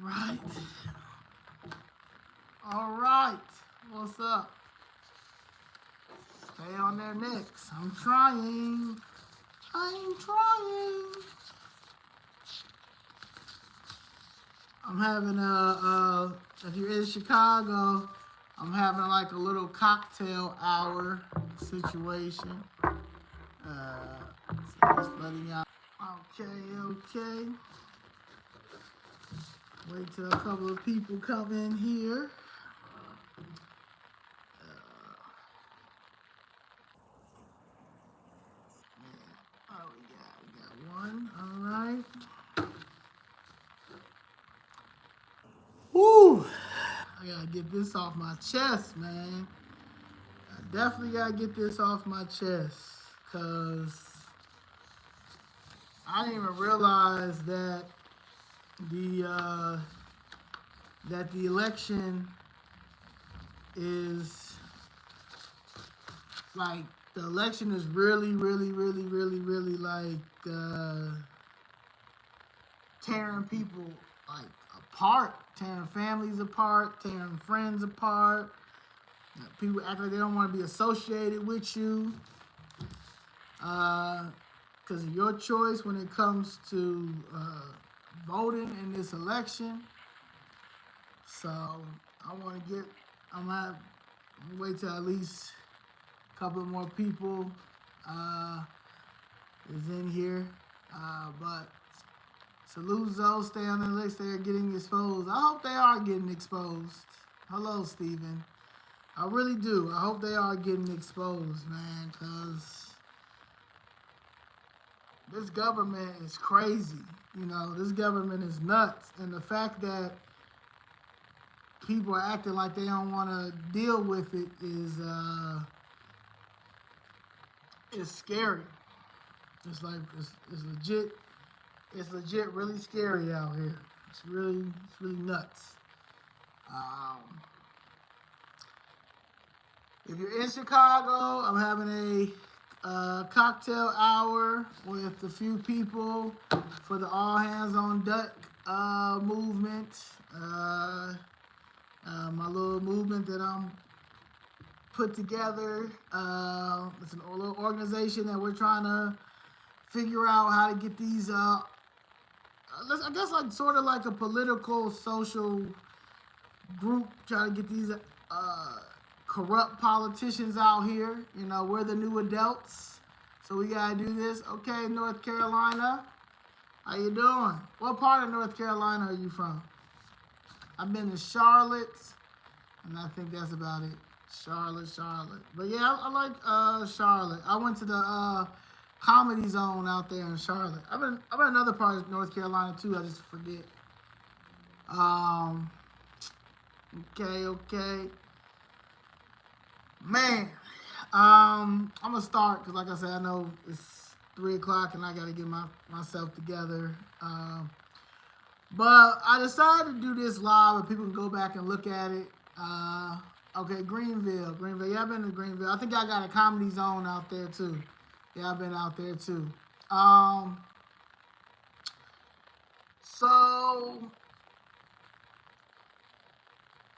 right. All right. What's up? Stay on their necks. I'm trying. I'm having if you're in Chicago, I'm having like a little cocktail hour situation. So just letting y'all. Okay. Wait till a couple of people come in here. Oh, we got one. All right. Woo! I gotta get this off my chest, man. I definitely gotta get this off my chest, cause I didn't even realize that the election is like the election is really like tearing people like apart, tearing families apart, tearing friends apart. People act like they don't want to be associated with you because of your choice when it comes to voting in this election. So I'm gonna wait till at least a couple more people is in here. But Saluzzo, stay on the list. They're getting exposed. I hope they are getting exposed. Hello, Steven. I really do. I hope they are getting exposed, man, because this government is crazy. You know, this government is nuts. And the fact that people are acting like they don't want to deal with it is scary. It's like, it's legit really scary out here. It's really nuts. If you're in Chicago, I'm having a cocktail hour with a few people for the All Hands on Deck movement. My little movement that I'm put together. It's a little organization that we're trying to figure out how to get these, I guess like sort of like a political, social group, trying to get these corrupt politicians out here. You know, we're the new adults, so we gotta do this. Okay, North Carolina, how you doing? What part of North Carolina are you from? I've been to Charlotte, and I think that's about it. Charlotte. But yeah, I like Charlotte. I went to the Comedy Zone out there in Charlotte. I've been another part of North Carolina too. I just forget. Okay. Man, I'm gonna start because, like I said, I know it's 3 o'clock and I gotta get myself together. But I decided to do this live, and people can go back and look at it. Okay, Greenville. Yeah, I've been to Greenville. I think I got a Comedy Zone out there too. Yeah, I've been out there too. So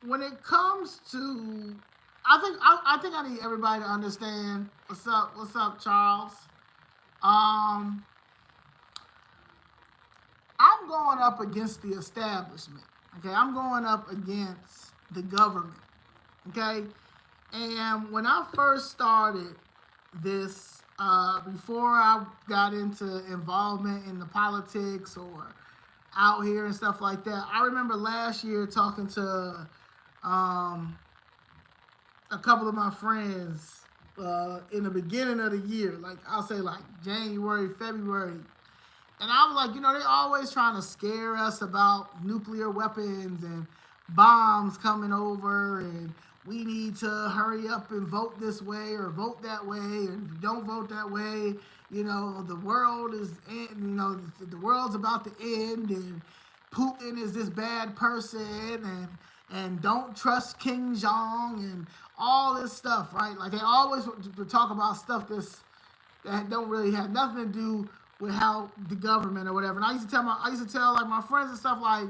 when it comes to, I think I need everybody to understand. What's up, Charles? I'm going up against the establishment. Okay, I'm going up against the government. Okay, and when I first started this, before I got into involvement in the politics or out here and stuff like that, I remember last year talking to a couple of my friends in the beginning of the year, like I'll say like January, February. And I was like, you know, they're always trying to scare us about nuclear weapons and bombs coming over, and we need to hurry up and vote this way or vote that way. And if you don't vote that way, you know, the world is, the world's about to end, and Putin is this bad person, and don't trust King Jong, and all this stuff, right? Like they always talk about stuff that don't really have nothing to do with how the government or whatever. And I used to tell like my friends and stuff like,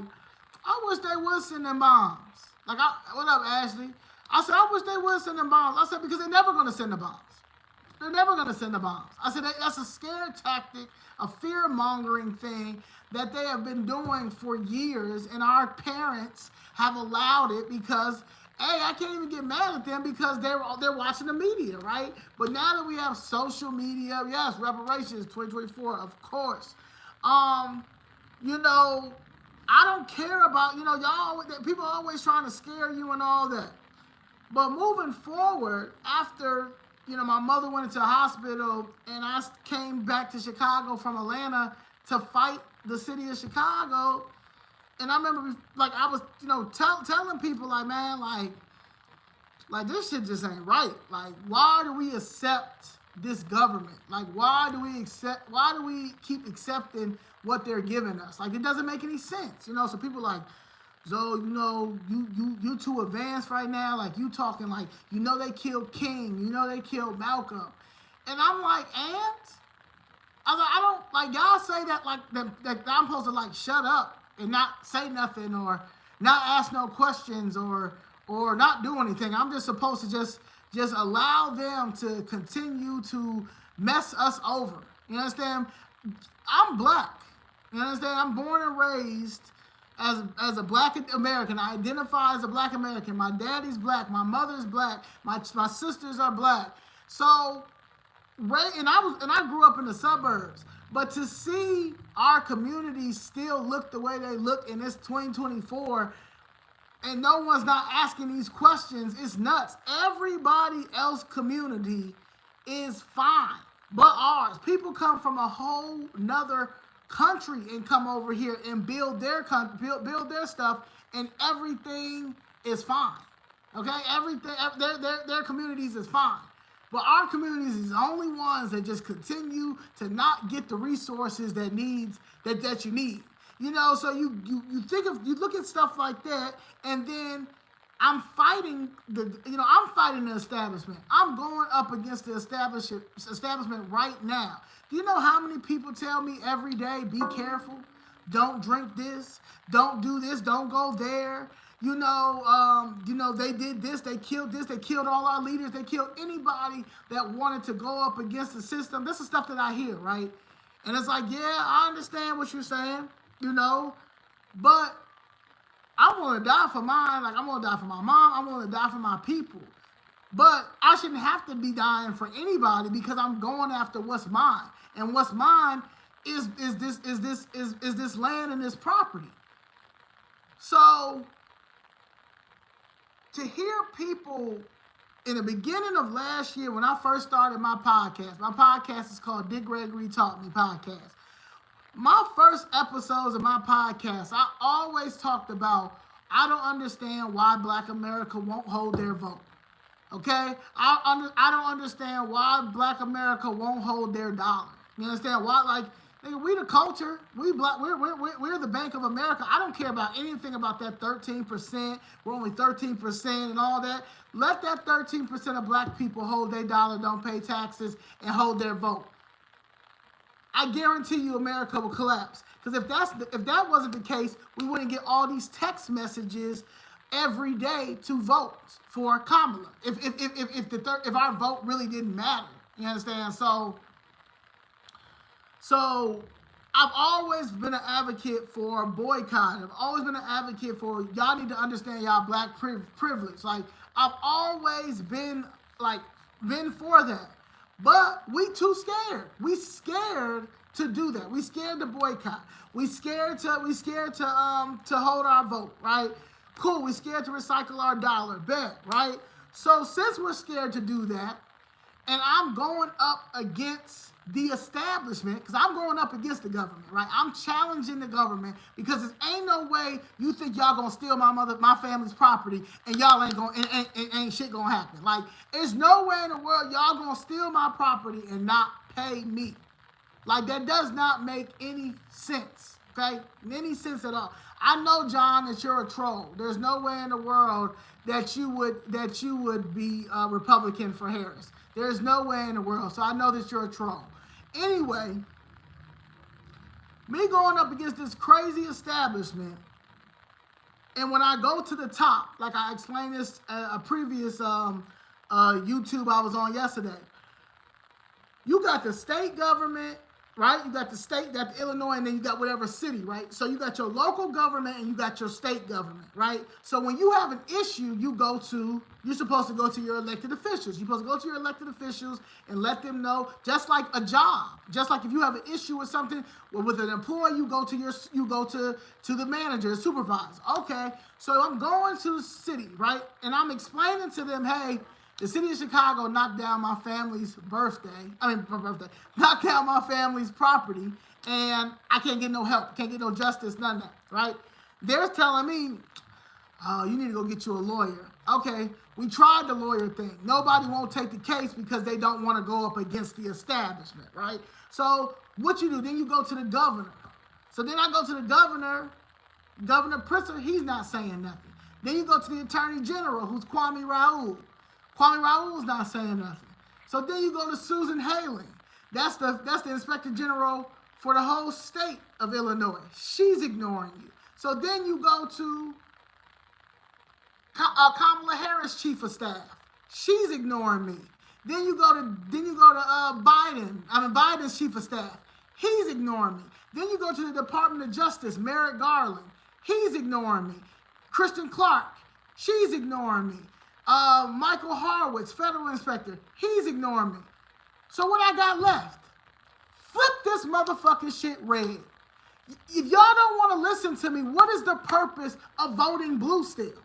I wish they would send them bombs. What up, Ashley? I said, I wish they would send them bombs. I said, because they're never going to send the bombs. They're never going to send the bombs. I said, that's a scare tactic, a fear-mongering thing that they have been doing for years, and our parents have allowed it because, hey, I can't even get mad at them because they're watching the media, right? But now that we have social media, yes, reparations, 2024, of course. You know, I don't care about, people are always trying to scare you and all that. But moving forward, after, my mother went into the hospital and I came back to Chicago from Atlanta to fight the city of Chicago, and I remember, I was, telling people, man, this shit just ain't right. Why do we accept this government? Why do we keep accepting what they're giving us? It doesn't make any sense, so people so, you too advanced right now. You talking they killed King, they killed Malcolm. And I'm like, and? I was like, I don't, y'all say that, that I'm supposed to, shut up and not say nothing or not ask no questions or not do anything. I'm just supposed to just allow them to continue to mess us over. You understand? I'm black. You understand? I'm born and raised as a black American. I identify as a black American. My daddy's black. My mother's black. My sisters are black. So, and I grew up in the suburbs. But to see our communities still look the way they look in this 2024, and no one's not asking these questions, it's nuts. Everybody else's community is fine, but ours. People come from a whole nother country and come over here and build their stuff, and everything is fine. Okay, everything their communities is fine, but our communities is the only ones that just continue to not get the resources that you need. So you look at stuff like that, and then I'm fighting the establishment. I'm going up against the establishment right now. Do you know how many people tell me every day, be careful, don't drink this, don't do this, don't go there. They did this, they killed all our leaders, they killed anybody that wanted to go up against the system. This is stuff that I hear, right? And it's yeah, I understand what you're saying, but I'm going to die for mine. I'm going to die for my mom. I'm going to die for my people. But I shouldn't have to be dying for anybody because I'm going after what's mine. And what's mine is this land and this property. So to hear people in the beginning of last year, when I first started my podcast is called Dick Gregory Taught Me Podcast. My first episodes of my podcast, I always talked about, I don't understand why Black America won't hold their vote. Okay? I don't understand why Black America won't hold their dollar. You understand why? We the culture. We're the Bank of America. I don't care about anything about that 13%. We're only 13% and all that. Let that 13% of black people hold their dollar, don't pay taxes, and hold their vote. I guarantee you America will collapse. Because if that wasn't the case, we wouldn't get all these text messages every day to vote for Kamala. If our vote really didn't matter. You understand? So I've always been an advocate for boycott. I've always been an advocate for y'all need to understand y'all black privilege. I've always been for that. But we too scared. We scared to do that. We scared to boycott. We scared to hold our vote, right? Cool, we scared to recycle our dollar, bet, right? So since we're scared to do that, and I'm going up against the establishment, because I'm going up against the government, right? I'm challenging the government because there ain't no way you think y'all gonna steal my family's property and y'all ain't shit gonna happen. There's no way in the world y'all gonna steal my property and not pay me. That does not make any sense, okay? Any sense at all. I know, John, that you're a troll. There's no way in the world that you would be a Republican for Harris. There's no way in the world. So I know that you're a troll. Anyway, me going up against this crazy establishment, And when I go to the top, like I explained this a previous YouTube I was on yesterday, you got the state government, right? You got the state, you got the Illinois, and then you got whatever city, right? So you got your local government and you got your state government, right? So when you have an issue, you're supposed to go to your elected officials. You're supposed to go to your elected officials and let them know, just like a job. Just like if you have an issue with something, with an employee, you go to the manager, the supervisor. Okay, so I'm going to the city, right? And I'm explaining to them, hey, the city of Chicago knocked down my family's knocked down my family's property, and I can't get no help, can't get no justice, none of that, right? They're telling me, oh, you need to go get you a lawyer. Okay, we tried the lawyer thing. Nobody won't take the case because they don't want to go up against the establishment, right? So what you do, then you go to the governor. So then I go to the governor, Governor Pritzker, he's not saying nothing. Then you go to the attorney general, who's Kwame Raoul. Kwame Raoul's not saying nothing. So then you go to Susan Haling. That's the inspector general for the whole state of Illinois. She's ignoring you. So then you go to Kamala Harris, chief of staff. She's ignoring me. Then you go to Biden. Biden's chief of staff. He's ignoring me. Then you go to the Department of Justice, Merrick Garland. He's ignoring me. Kristen Clark. She's ignoring me. Michael Horowitz, federal inspector, he's ignoring me. So what I got left? Flip this motherfucking shit red. If y'all don't want to listen to me, what is the purpose of voting blue still?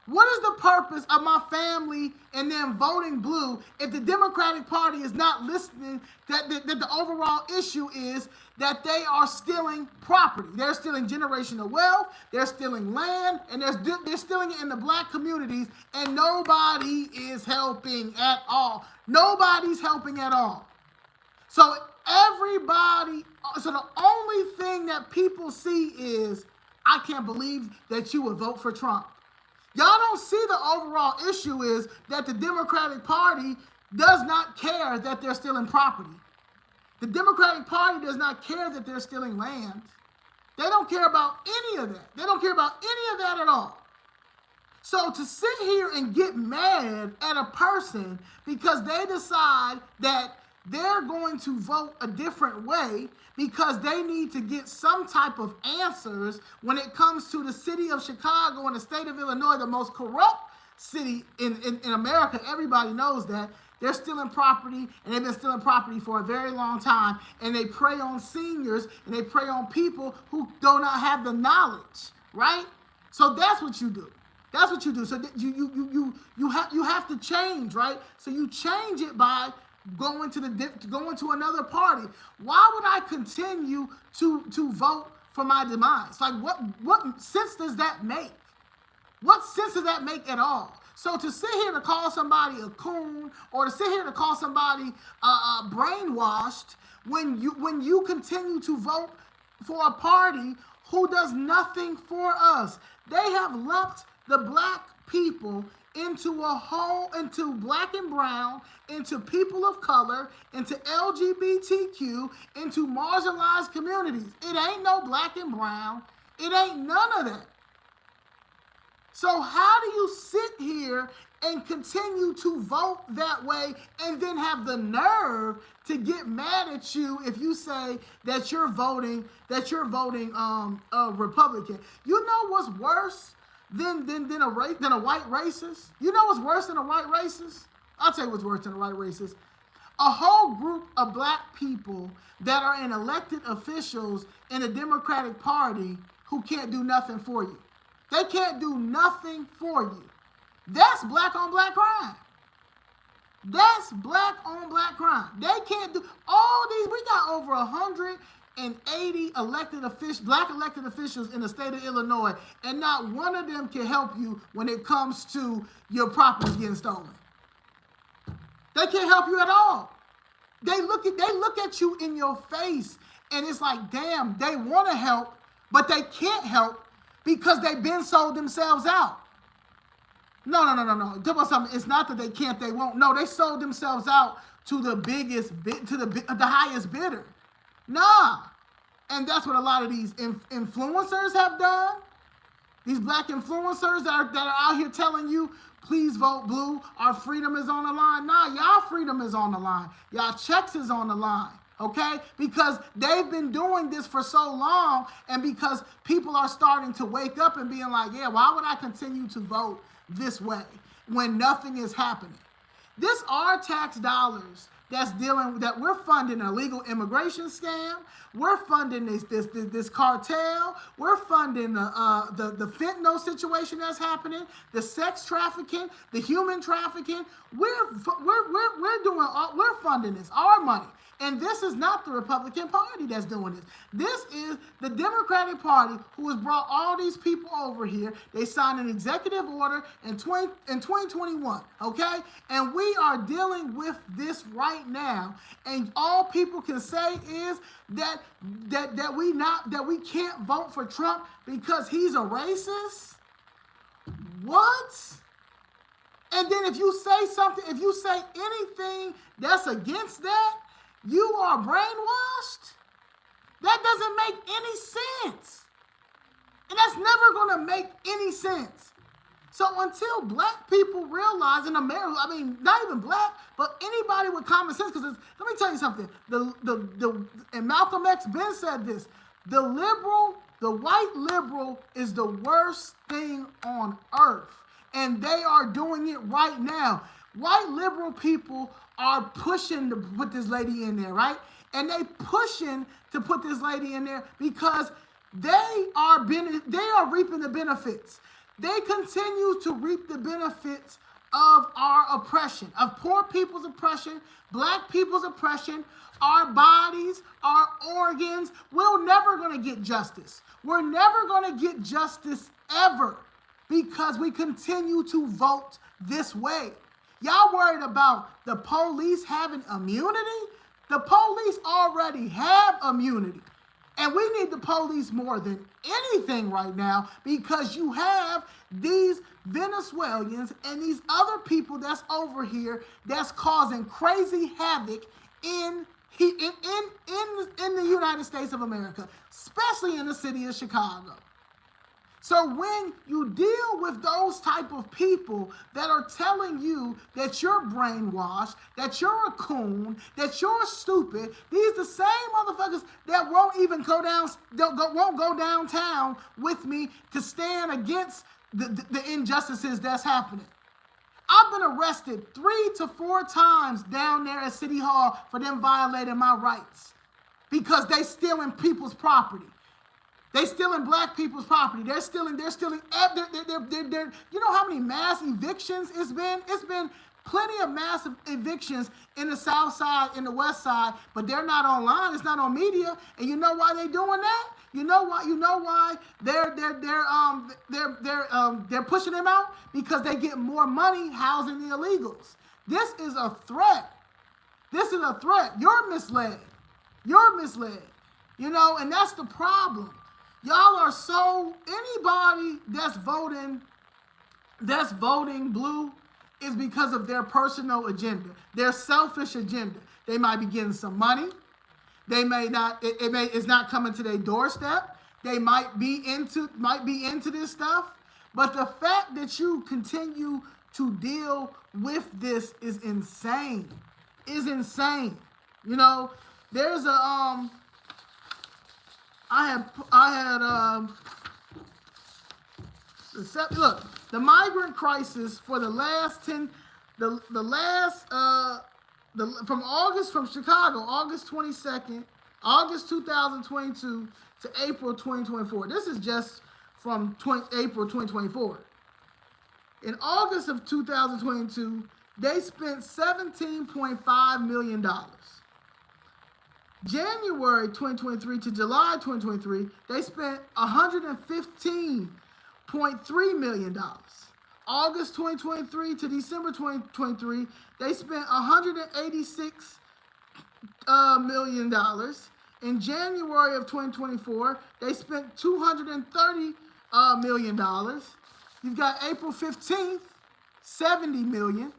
What is the purpose of my family and them voting blue if the Democratic Party is not listening, that the overall issue is that they are stealing property. They're stealing generational wealth, they're stealing land, and they're stealing it in the black communities, and nobody is helping at all. Nobody's helping at all. So the only thing that people see is, I can't believe that you would vote for Trump. Y'all don't see the overall issue is that the Democratic Party does not care that they're stealing property. The Democratic Party does not care that they're stealing land. They don't care about any of that. They don't care about any of that at all. So to sit here and get mad at a person because they decide that they're going to vote a different way because they need to get some type of answers when it comes to the city of Chicago and the state of Illinois, the most corrupt city in America. Everybody knows that. They're stealing property, and they've been stealing property for a very long time, and they prey on seniors, and they prey on people who do not have the knowledge, right? So that's what you do. That's what you do. So you have to change, right? So you change it by going to another party. Why would I continue to vote for my demise? Like, what sense does that make? What sense does that make at all? So to sit here to call somebody a coon, or to sit here to call somebody brainwashed, when you continue to vote for a party who does nothing for us. They have lumped the black people into black and brown, into people of color, into LGBTQ, into marginalized communities. It ain't no black and brown. It ain't none of that. So how do you sit here and continue to vote that way and then have the nerve to get mad at you if you say that you're voting Republican? You know what's worse than a white racist? You know what's worse than a white racist? I'll tell you what's worse than a white racist. A whole group of black people that are in elected officials in the Democratic Party who can't do nothing for you. They can't do nothing for you. That's black on black crime. That's black on black crime. They can't do all these. We got over 180 black elected officials in the state of Illinois, and not one of them can help you when it comes to your property getting stolen. They can't help you at all. They look at you in your face, and it's like, damn, they want to help, but they can't help because they've been sold themselves out. No. Tell me something. It's not that they can't, they won't. No, they sold themselves out to the highest bidder. Nah. And that's what a lot of these influencers have done. These black influencers that are out here telling you, please vote blue, our freedom is on the line. Nah, y'all freedom is on the line. Y'all checks is on the line, okay? Because they've been doing this for so long, and because people are starting to wake up and being like, yeah, why would I continue to vote this way when nothing is happening? This are tax dollars that we're funding an illegal immigration scam. We're funding this cartel. We're funding the fentanyl situation that's happening, the sex trafficking, the human trafficking. We're funding this, our money. And this is not the Republican Party that's doing this. This is the Democratic Party who has brought all these people over here. They signed an executive order in 2021, okay? And we are dealing with this right now. And all people can say is that we can't vote for Trump because he's a racist. What? And then if you say something, if you say anything that's against that, you are brainwashed? That doesn't make any sense. And that's never going to make any sense. So until black people realize in America, I mean, not even black, but anybody with common sense, because let me tell you something. And Malcolm X Ben said this, the white liberal is the worst thing on earth. And they are doing it right now. White liberal people are pushing to put this lady in there, right? And they pushing to put this lady in there because they are reaping the benefits. They continue to reap the benefits of our oppression, of poor people's oppression, black people's oppression, our bodies, our organs. We're never going to get justice. We're never going to get justice ever because we continue to vote this way. Y'all worried about the police having immunity? The police already have immunity. And we need the police more than anything right now because you have these Venezuelans and these other people that's over here that's causing crazy havoc in the United States of America, especially in the city of Chicago. So when you deal with those type of people that are telling you that you're brainwashed, that you're a coon, that you're stupid, these the same motherfuckers that won't even go downtown with me to stand against the injustices that's happening. I've been arrested 3 to 4 times down there at City Hall for them violating my rights because they stealing people's property. They stealing black people's property. They're stealing. You know how many mass evictions it's been? It's been plenty of massive evictions in the South Side, in the West Side, but they're not online. It's not on media. And you know why they're doing that? You know why they're pushing them out? Because they get more money housing the illegals. This is a threat. This is a threat. You're misled. You're misled. You know, and that's the problem. Y'all are anybody that's voting blue is because of their personal agenda, their selfish agenda. They might be getting some money. They may not, it's not coming to their doorstep. They might be into this stuff. But the fact that you continue to deal with this is insane. You know, there's a, look, the migrant crisis for from Chicago, August 22nd, August 2022 to April 2024. This is just from April 2024. In August of 2022, they spent $17.5 million. January 2023 to July 2023, they spent $115.3 million. August 2023 to December 2023, they spent $186 million. In January of 2024, they spent $230 million. You've got April 15th, $70 million.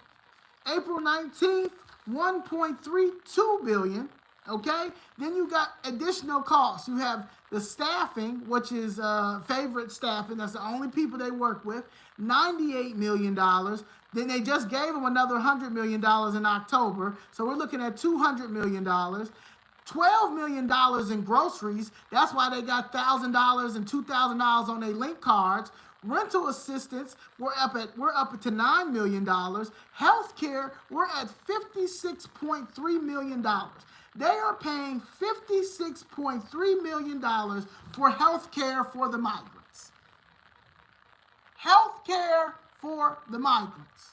April 19th, $1.32 billion. Okay? Then you got additional costs. You have the staffing, which is favorite staffing. That's the only people they work with. $98 million. Then they just gave them another $100 million in October. So we're looking at $200 million. $12 million in groceries. That's why they got $1,000 and $2,000 on their link cards. Rental assistance, we're up to $9 million. Healthcare, we're at $56.3 million. They are paying $56.3 million for healthcare for the migrants. Healthcare for the migrants.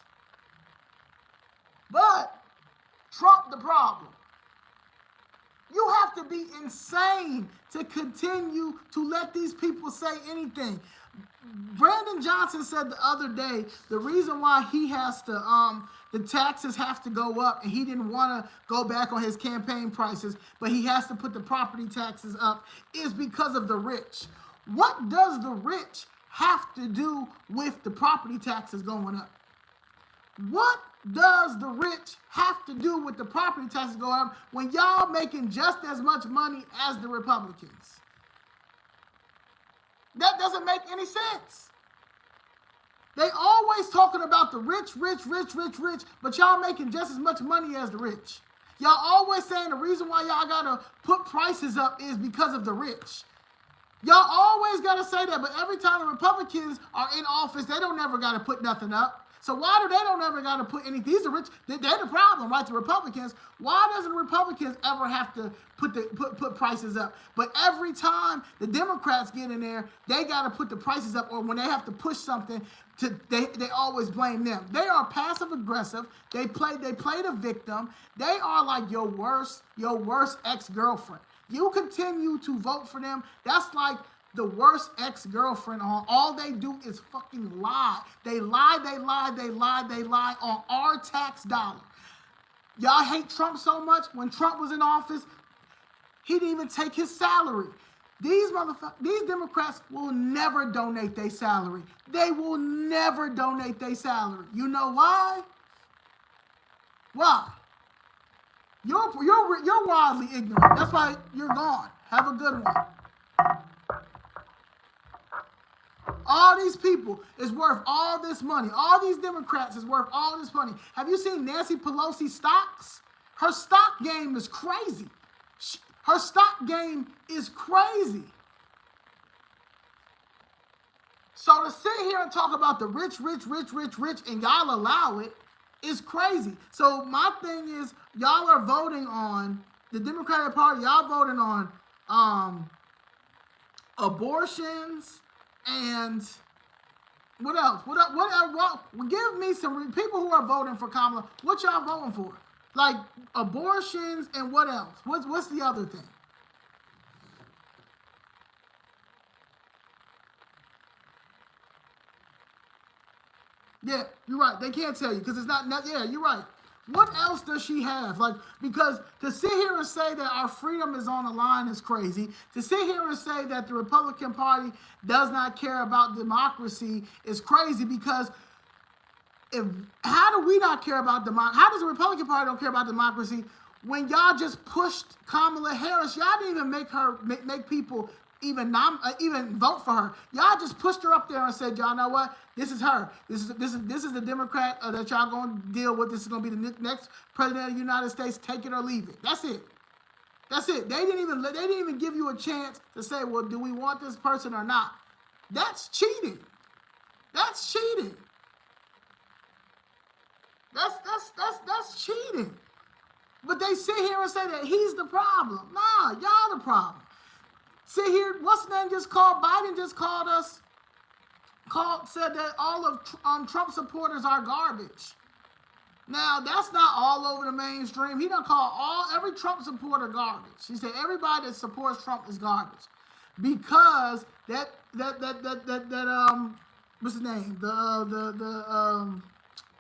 But Trump the problem. You have to be insane to continue to let these people say anything. Brandon Johnson said the other day the reason why he has to the taxes have to go up, and he didn't want to go back on his campaign prices, but he has to put the property taxes up, is because of the rich. What does the rich have to do with the property taxes going up? What does the rich have to do with the property taxes going up when y'all making just as much money as the Republicans? That doesn't make any sense. They always talking about the rich, but y'all making just as much money as the rich. Y'all always saying the reason why y'all gotta put prices up is because of the rich. Y'all always gotta say that, but every time the Republicans are in office, they don't never gotta put nothing up. So why do they don't ever got to put any? These are rich. They're the problem, right? The Republicans. Why doesn't the Republicans ever have to put prices up? But every time the Democrats get in there, they got to put the prices up. Or when they have to push something, they always blame them. They are passive aggressive. They play the victim. They are like your worst ex-girlfriend. You continue to vote for them. That's like the worst ex-girlfriend on. All they do is fucking lie. They lie on our tax dollar. Y'all hate Trump so much. When Trump was in office, he didn't even take his salary. These Democrats will never donate their salary. They will never donate their salary. You know why? Why? You're wildly ignorant. That's why you're gone. Have a good one. All these people is worth all this money. All these Democrats is worth all this money. Have you seen Nancy Pelosi's stocks? Her stock game is crazy. Her stock game is crazy. So to sit here and talk about the rich, and y'all allow it is crazy. So my thing is, y'all are voting on, the Democratic Party, y'all voting on abortions, and what else? What give me some people who are voting for Kamala. What y'all voting for? Like abortions and what else? What's the other thing? Yeah, you're right. They can't tell you because it's not. Yeah, you're right. What else does she have? Like, because to sit here and say that our freedom is on the line is crazy. To sit here and say that the Republican Party does not care about democracy is crazy, because how do we not care about democracy? How does the Republican Party don't care about democracy when y'all just pushed Kamala Harris? Y'all didn't even make people even vote for her. Y'all just pushed her up there and said, y'all know what? This is her. This is the Democrat that y'all gonna deal with. This is gonna be the next president of the United States. Take it or leave it. That's it. That's it. They didn't even give you a chance to say, well, do we want this person or not? That's cheating. That's cheating. That's cheating. But they sit here and say that he's the problem. Nah, y'all the problem. Sit here, what's the name just called? Biden just called us, said that all of Trump supporters are garbage. Now, that's not all over the mainstream. He done called every Trump supporter garbage. He said everybody that supports Trump is garbage. Because what's his name? The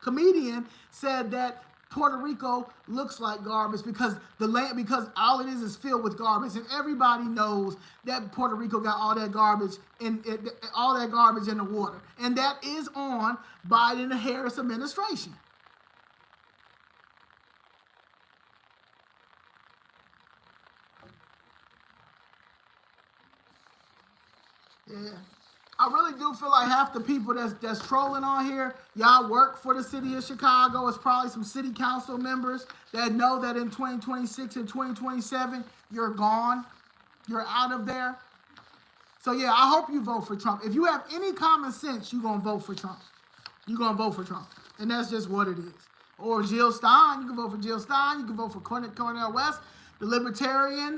comedian said that Puerto Rico looks like garbage because all it is filled with garbage, and everybody knows that Puerto Rico got all that garbage in the water, and that is on Biden and Harris administration. Yeah. I really do feel like half the people that's trolling on here, y'all work for the city of Chicago. It's probably some city council members that know that in 2026 and 2027, you're gone. You're out of there. So yeah, I hope you vote for Trump. If you have any common sense, you're gonna vote for Trump. You're gonna vote for Trump. And that's just what it is. Or Jill Stein, you can vote for Jill Stein, you can vote for Cornel West, the libertarian,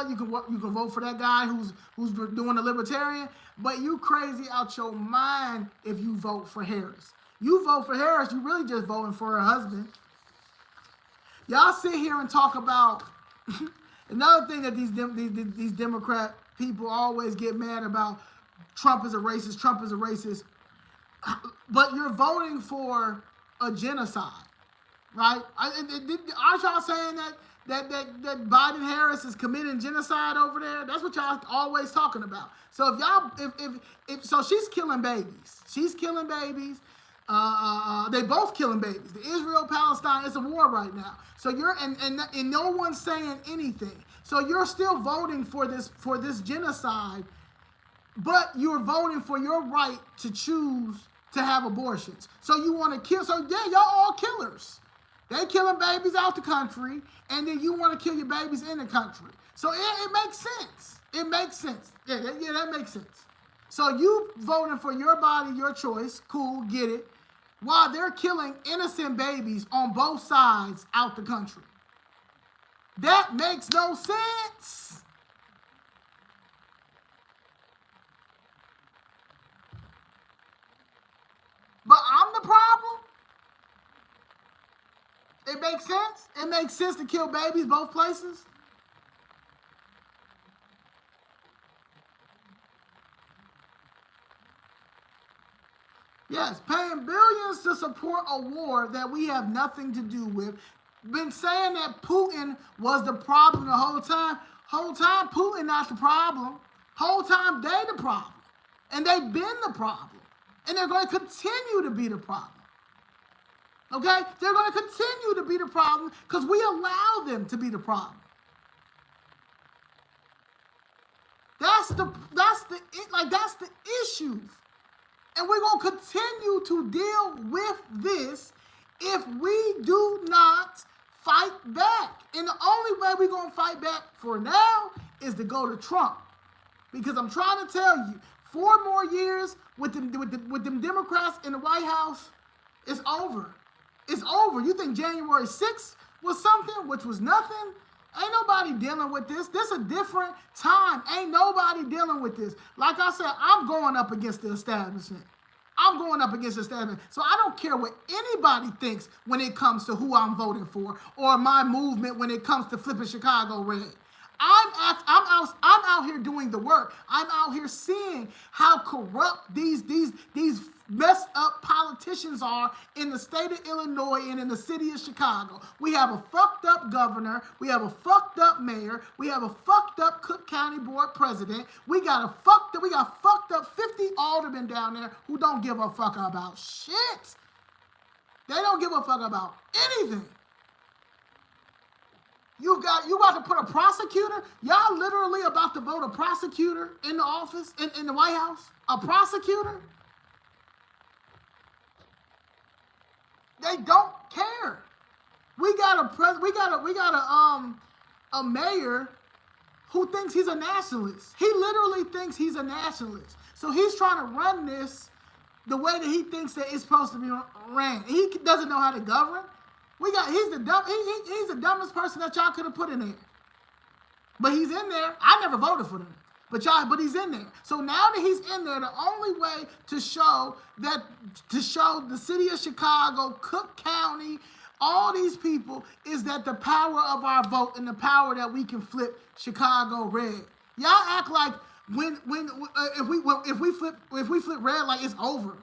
you can vote for that guy who's doing the libertarian, but you crazy out your mind if you vote for Harris. You vote for Harris, you really just voting for her husband. Y'all sit here and talk about another thing that these Democrat people always get mad about. Trump is a racist, Trump is a racist. But you're voting for a genocide, right? Aren't y'all saying that Biden Harris is committing genocide over there? That's what y'all always talking about. So if so, she's killing babies. She's killing babies. They both killing babies. The Israel Palestine, it's a war right now. So you're and no one's saying anything. So you're still voting for this genocide, but you're voting for your right to choose to have abortions. So you want to kill. So yeah, y'all all killers. They killing babies out the country, and then you want to kill your babies in the country. So it makes sense. It makes sense. Yeah, that makes sense. So you voting for your body, your choice. Cool, get it. While they're killing innocent babies on both sides out the country. That makes no sense. But I'm the problem. It makes sense. It makes sense to kill babies both places. Yes, paying billions to support a war that we have nothing to do with. Been saying that Putin was the problem the whole time. Whole time Putin not the problem. Whole time they the problem. And they've been the problem. And they're going to continue to be the problem. Okay? They're going to continue to be the problem because we allow them to be the problem. That's the issue. And we're going to continue to deal with this if we do not fight back. And the only way we're going to fight back for now is to go to Trump. Because I'm trying to tell you, 4 more years with them Democrats in the White House, it's over. It's over. You think January 6th was something, which was nothing? Ain't nobody dealing with this. This is a different time. Ain't nobody dealing with this. Like I said, I'm going up against the establishment. I'm going up against the establishment. So I don't care what anybody thinks when it comes to who I'm voting for or my movement when it comes to flipping Chicago red. I'm out here doing the work. I'm out here seeing how corrupt these messed up politicians are in the state of Illinois and in the city of Chicago. We have a fucked up governor. We have a fucked up mayor. We have a fucked up Cook County Board president. We got fucked up 50 aldermen down there who don't give a fuck about shit. They don't give a fuck about anything. You about to put a prosecutor? Y'all literally about to vote a prosecutor in the office, in the White House? A prosecutor? They don't care. We got a mayor who thinks he's a nationalist. He literally thinks he's a nationalist. So he's trying to run this the way that he thinks that it's supposed to be ran. He doesn't know how to govern. He's the dumbest person that y'all could have put in there. But he's in there. I never voted for him. But he's in there. So now that he's in there, the only way to show the city of Chicago, Cook County, all these people is that the power of our vote and the power that we can flip Chicago red. Y'all act like if we flip red like it's over.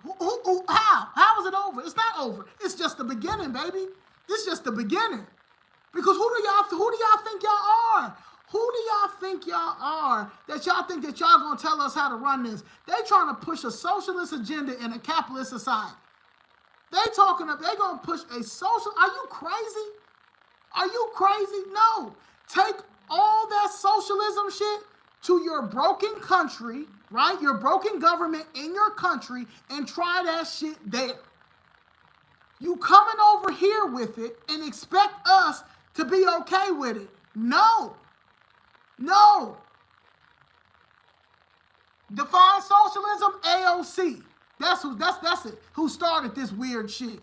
How is it over? It's not over. It's just the beginning, baby. It's just the beginning. Because who do y'all think y'all are? Who do y'all think y'all are that y'all think that y'all gonna tell us how to run this? They trying to push a socialist agenda in a capitalist society. They gonna push a social. Are you crazy? Are you crazy? No. Take all that socialism shit to your broken country right? Your broken government in your country and try that shit there. You coming over here with it and expect us to be okay with it. No. No. Define socialism, AOC. That's it. Who started this weird shit.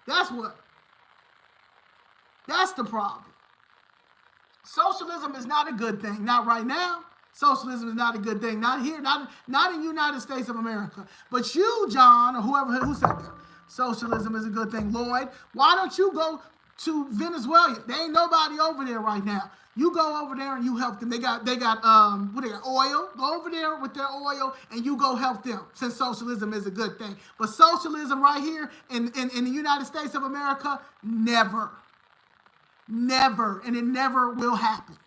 That's the problem. Socialism is not a good thing. Not right now. Socialism is not a good thing. Not here. Not in the United States of America. But you, John, or who said that? Socialism is a good thing. Lloyd, why don't you go to Venezuela? There ain't nobody over there right now. You go over there and you help them. They got oil. Go over there with their oil and you go help them, since socialism is a good thing. But socialism right here in the United States of America, never. Never. And it never will happen.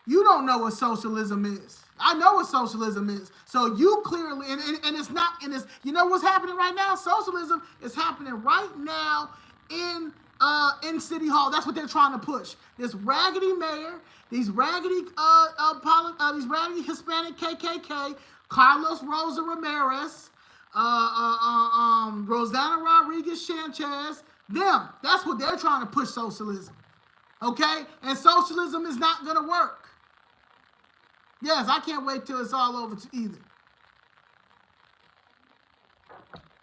You don't know what socialism is. I know what socialism is. So you clearly, and it's not, and it's, you know what's happening right now? Socialism is happening right now in City Hall. That's what they're trying to push. This raggedy mayor, these raggedy Hispanic KKK, Carlos Rosa Ramirez, Rosanna Rodriguez Sanchez, them. That's what they're trying to push socialism. Okay? And socialism is not going to work. Yes, I can't wait till it's all over either.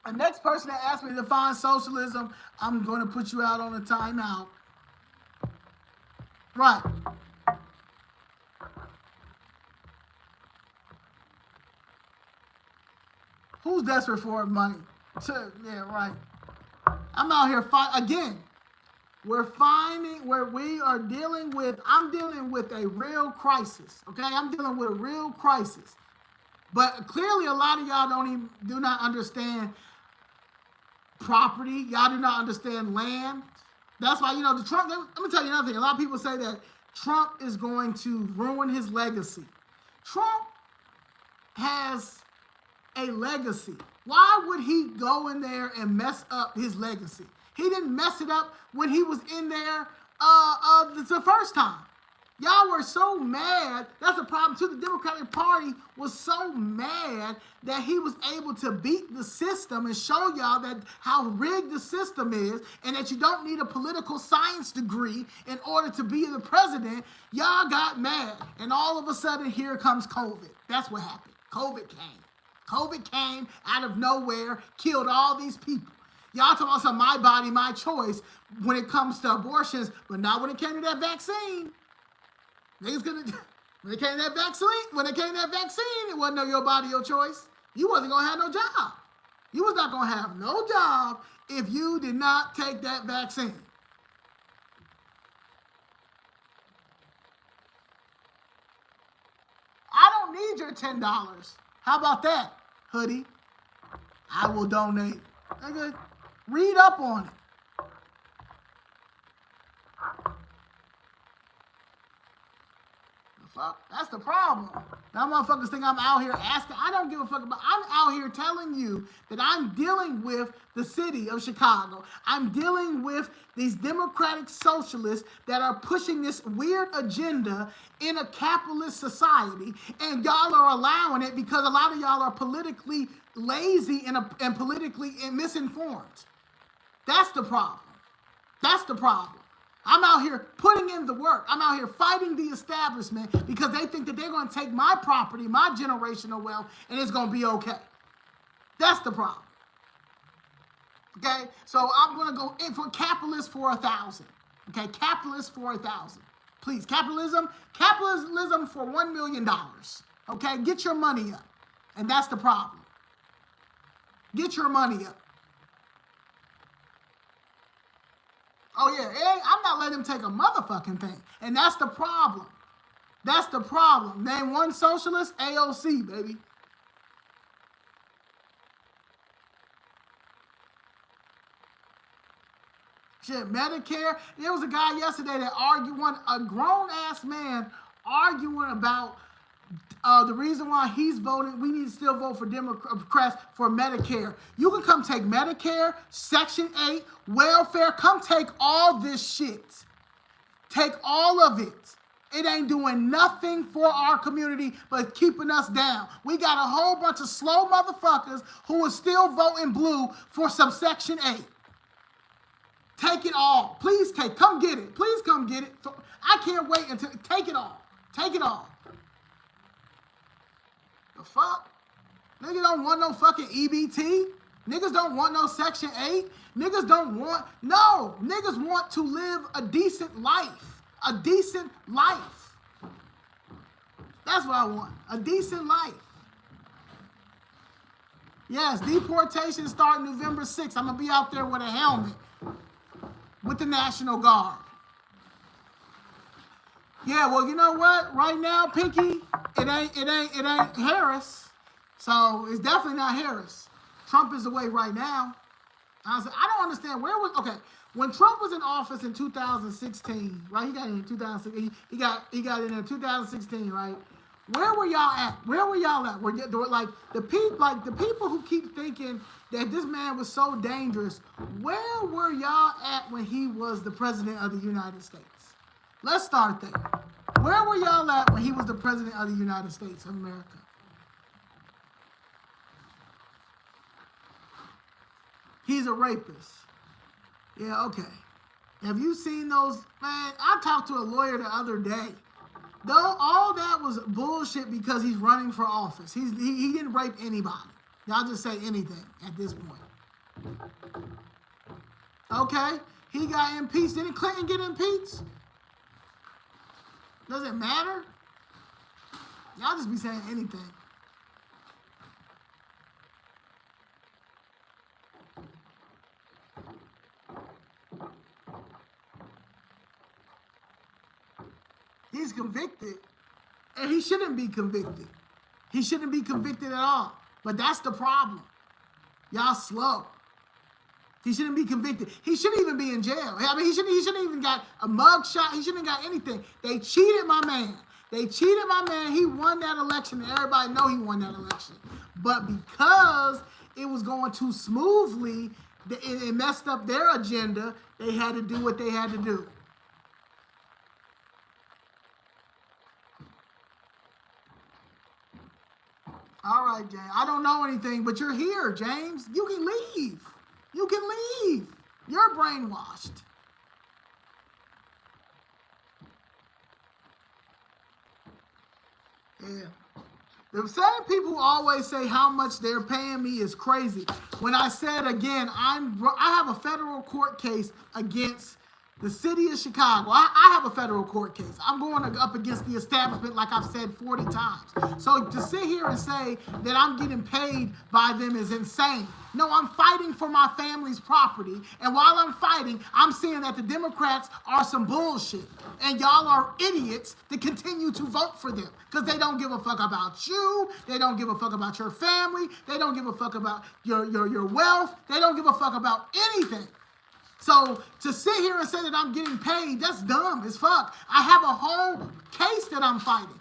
The next person that asked me to define socialism, I'm going to put you out on a timeout. Right. Who's desperate for money? Yeah, right. I'm out here again. I'm dealing with a real crisis. Okay, I'm dealing with a real crisis. But clearly, a lot of y'all do not understand property. Y'all do not understand land. That's why, the Trump. Let me tell you another thing. A lot of people say that Trump is going to ruin his legacy. Trump has a legacy. Why would he go in there and mess up his legacy? He didn't mess it up when he was in there the first time. Y'all were so mad. That's the problem too. The Democratic Party was so mad that he was able to beat the system and show y'all that how rigged the system is, and that you don't need a political science degree in order to be the president. Y'all got mad, and all of a sudden here comes COVID. That's what happened. COVID came. COVID came out of nowhere, killed all these people. Y'all talking about some my body, my choice when it comes to abortions, but not when it came to that vaccine. When it came to that vaccine, it wasn't no your body, your choice. You wasn't gonna have no job. You was not gonna have no job if you did not take that vaccine. I don't need your $10. How about that, hoodie? I will donate. Okay. Read up on it. Fuck, that's the problem. Now motherfuckers think I'm out here asking. I don't give a fuck about. I'm out here telling you that I'm dealing with the city of Chicago. I'm dealing with these democratic socialists that are pushing this weird agenda in a capitalist society, and y'all are allowing it because a lot of y'all are politically lazy and politically misinformed. That's the problem. That's the problem. I'm out here putting in the work. I'm out here fighting the establishment because they think that they're going to take my property, my generational wealth, and it's going to be okay. That's the problem. Okay? So I'm going to go in for capitalists for 1,000. Okay? Capitalists for 1,000. Please, capitalism for $1 million. Okay? Get your money up. And that's the problem. Get your money up. Oh, yeah, I'm not letting them take a motherfucking thing. And that's the problem. That's the problem. Name one socialist, AOC, baby. Shit, Medicare. There was a guy yesterday that argued, a grown-ass man arguing about The reason why he's voting, we need to still vote for Democrats for Medicare. You can come take Medicare, Section 8, welfare. Come take all this shit. Take all of it. It ain't doing nothing for our community but keeping us down. We got a whole bunch of slow motherfuckers who are still voting blue for subsection 8. Take it all. Please come get it. Please come get it. I can't wait until, take it all. Take it all. The fuck? Niggas don't want no fucking EBT. Niggas don't want no Section 8. Niggas don't want, no. Niggas want to live a decent life. A decent life. That's what I want. A decent life. Yes, deportation starting November 6th. I'm going to be out there with a helmet. With the National Guard. Yeah, well, you know what? Right now, Pinky, it ain't Harris. So it's definitely not Harris. Trump is the way right now. I don't understand okay. When Trump was in office in 2016, right? He got in 2016. He got in 2016, right? Where were y'all at? Where were y'all at? Like the people who keep thinking that this man was so dangerous. Where were y'all at when he was the president of the United States? Let's start there. Where were y'all at when he was the president of the United States of America? He's a rapist. Yeah, okay. Have you seen those? Man, I talked to a lawyer the other day. Though all that was bullshit because he's running for office. He didn't rape anybody. Y'all just say anything at this point. Okay, he got impeached. Didn't Clinton get impeached? Does it matter? Y'all just be saying anything. He's convicted, and he shouldn't be convicted. He shouldn't be convicted at all. But that's the problem. Y'all slow. He shouldn't be convicted. He shouldn't even be in jail. I mean, he shouldn't even got a mug shot. He shouldn't have got anything. They cheated my man. They cheated my man. He won that election, and everybody know he won that election. But because it was going too smoothly, it messed up their agenda. They had to do what they had to do. All right, James. I don't know anything, but you're here, James. You can leave. You can leave. You're brainwashed. Yeah. The same people always say how much they're paying me is crazy. When I said again, I have a federal court case against the city of Chicago. I have a federal court case. I'm going up against the establishment like I've said 40 times. So to sit here and say that I'm getting paid by them is insane. No, I'm fighting for my family's property. And while I'm fighting, I'm saying that the Democrats are some bullshit. And y'all are idiots that continue to vote for them. Because they don't give a fuck about you. They don't give a fuck about your family. They don't give a fuck about your wealth. They don't give a fuck about anything. So to sit here and say that I'm getting paid, that's dumb as fuck. I have a whole case that I'm fighting.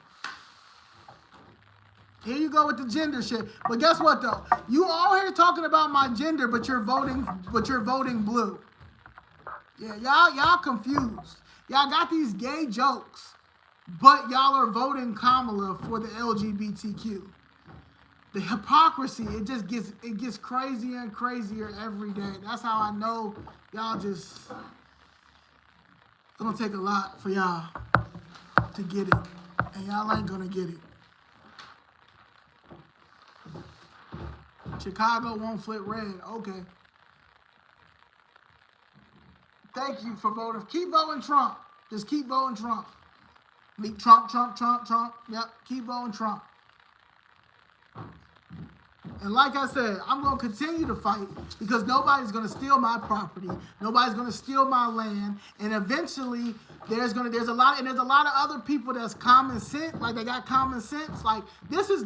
Here you go with the gender shit. But guess what though? You all here talking about my gender, but you're voting blue. Yeah, y'all confused. Y'all got these gay jokes, but y'all are voting Kamala for the LGBTQ. The hypocrisy, it gets crazier and crazier every day. That's how I know y'all just, it's gonna take a lot for y'all to get it. And y'all ain't gonna get it. Chicago won't flip red. Okay. Thank you for voting. Keep voting Trump. Just keep voting Trump. Trump. Yep, keep voting Trump. And like I said, I'm going to continue to fight because nobody's going to steal my property. Nobody's going to steal my land. And eventually, there's a lot of other people that's common sense, like they got common sense. Like this is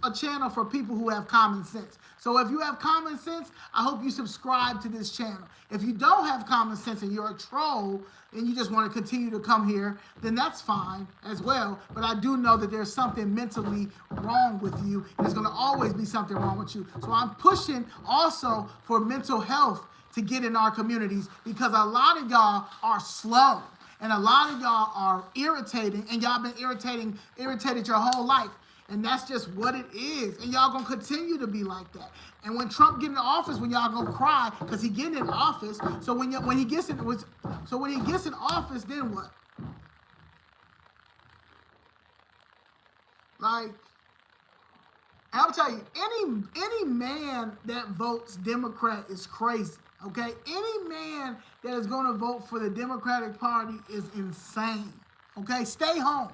a channel for people who have common sense. So if you have common sense, I hope you subscribe to this channel. If you don't have common sense and you're a troll and you just want to continue to come here, then that's fine as well. But I do know that there's something mentally wrong with you. There's going to always be something wrong with you. So I'm pushing also for mental health to get in our communities because a lot of y'all are slow and a lot of y'all are irritating and y'all been irritated your whole life. And that's just what it is. And y'all gonna continue to be like that. And when Trump get in office, when y'all gonna cry, because he getting in office. So when he gets in office, then what? Like, I'll tell you, any man that votes Democrat is crazy. Okay? Any man that is gonna vote for the Democratic Party is insane. Okay? Stay home.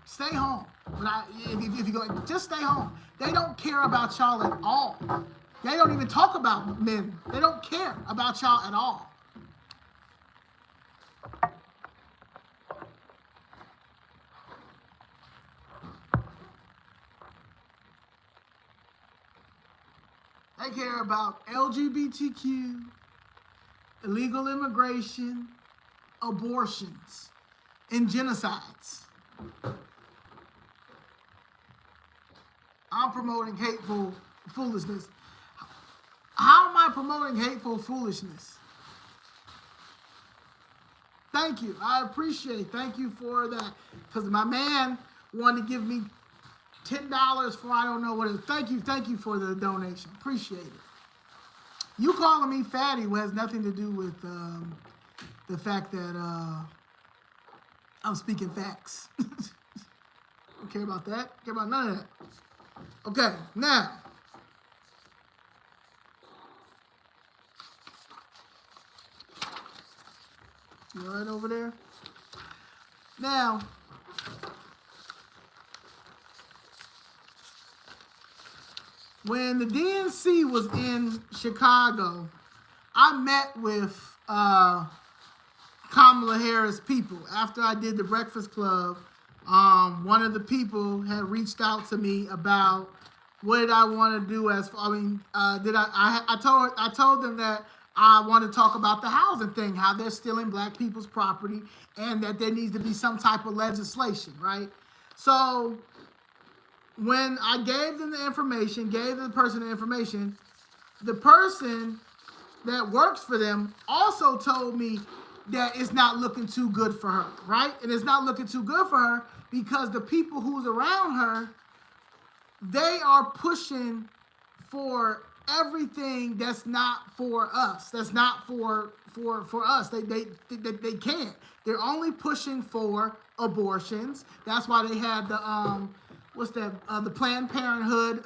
Stay home. But if you go, just stay home. They don't care about y'all at all. They don't even talk about men. They don't care about y'all at all. They care about LGBTQ, illegal immigration, abortions, and genocides. I'm promoting hateful foolishness. How am I promoting hateful foolishness? Thank you. I appreciate it. Thank you for that. Because my man wanted to give me $10 for I don't know what it is. Thank you for the donation. Appreciate it. You calling me fatty has nothing to do with the fact that I'm speaking facts. Don't care about that. Don't care about none of that. Okay, now. You all right over there? Now, when the DNC was in Chicago, I met with Kamala Harris people. After I did the Breakfast Club, one of the people had reached out to me about what did I want to do as, I told them that I want to talk about the housing thing, how they're stealing black people's property and that there needs to be some type of legislation, right? So when I gave them the information, gave the person the information, the person that works for them also told me that it's not looking too good for her, right? And it's not looking too good for her because the people who's around her, they are pushing for everything that's not for us. That's not for us. They can't. They're only pushing for abortions. That's why they had the the Planned Parenthood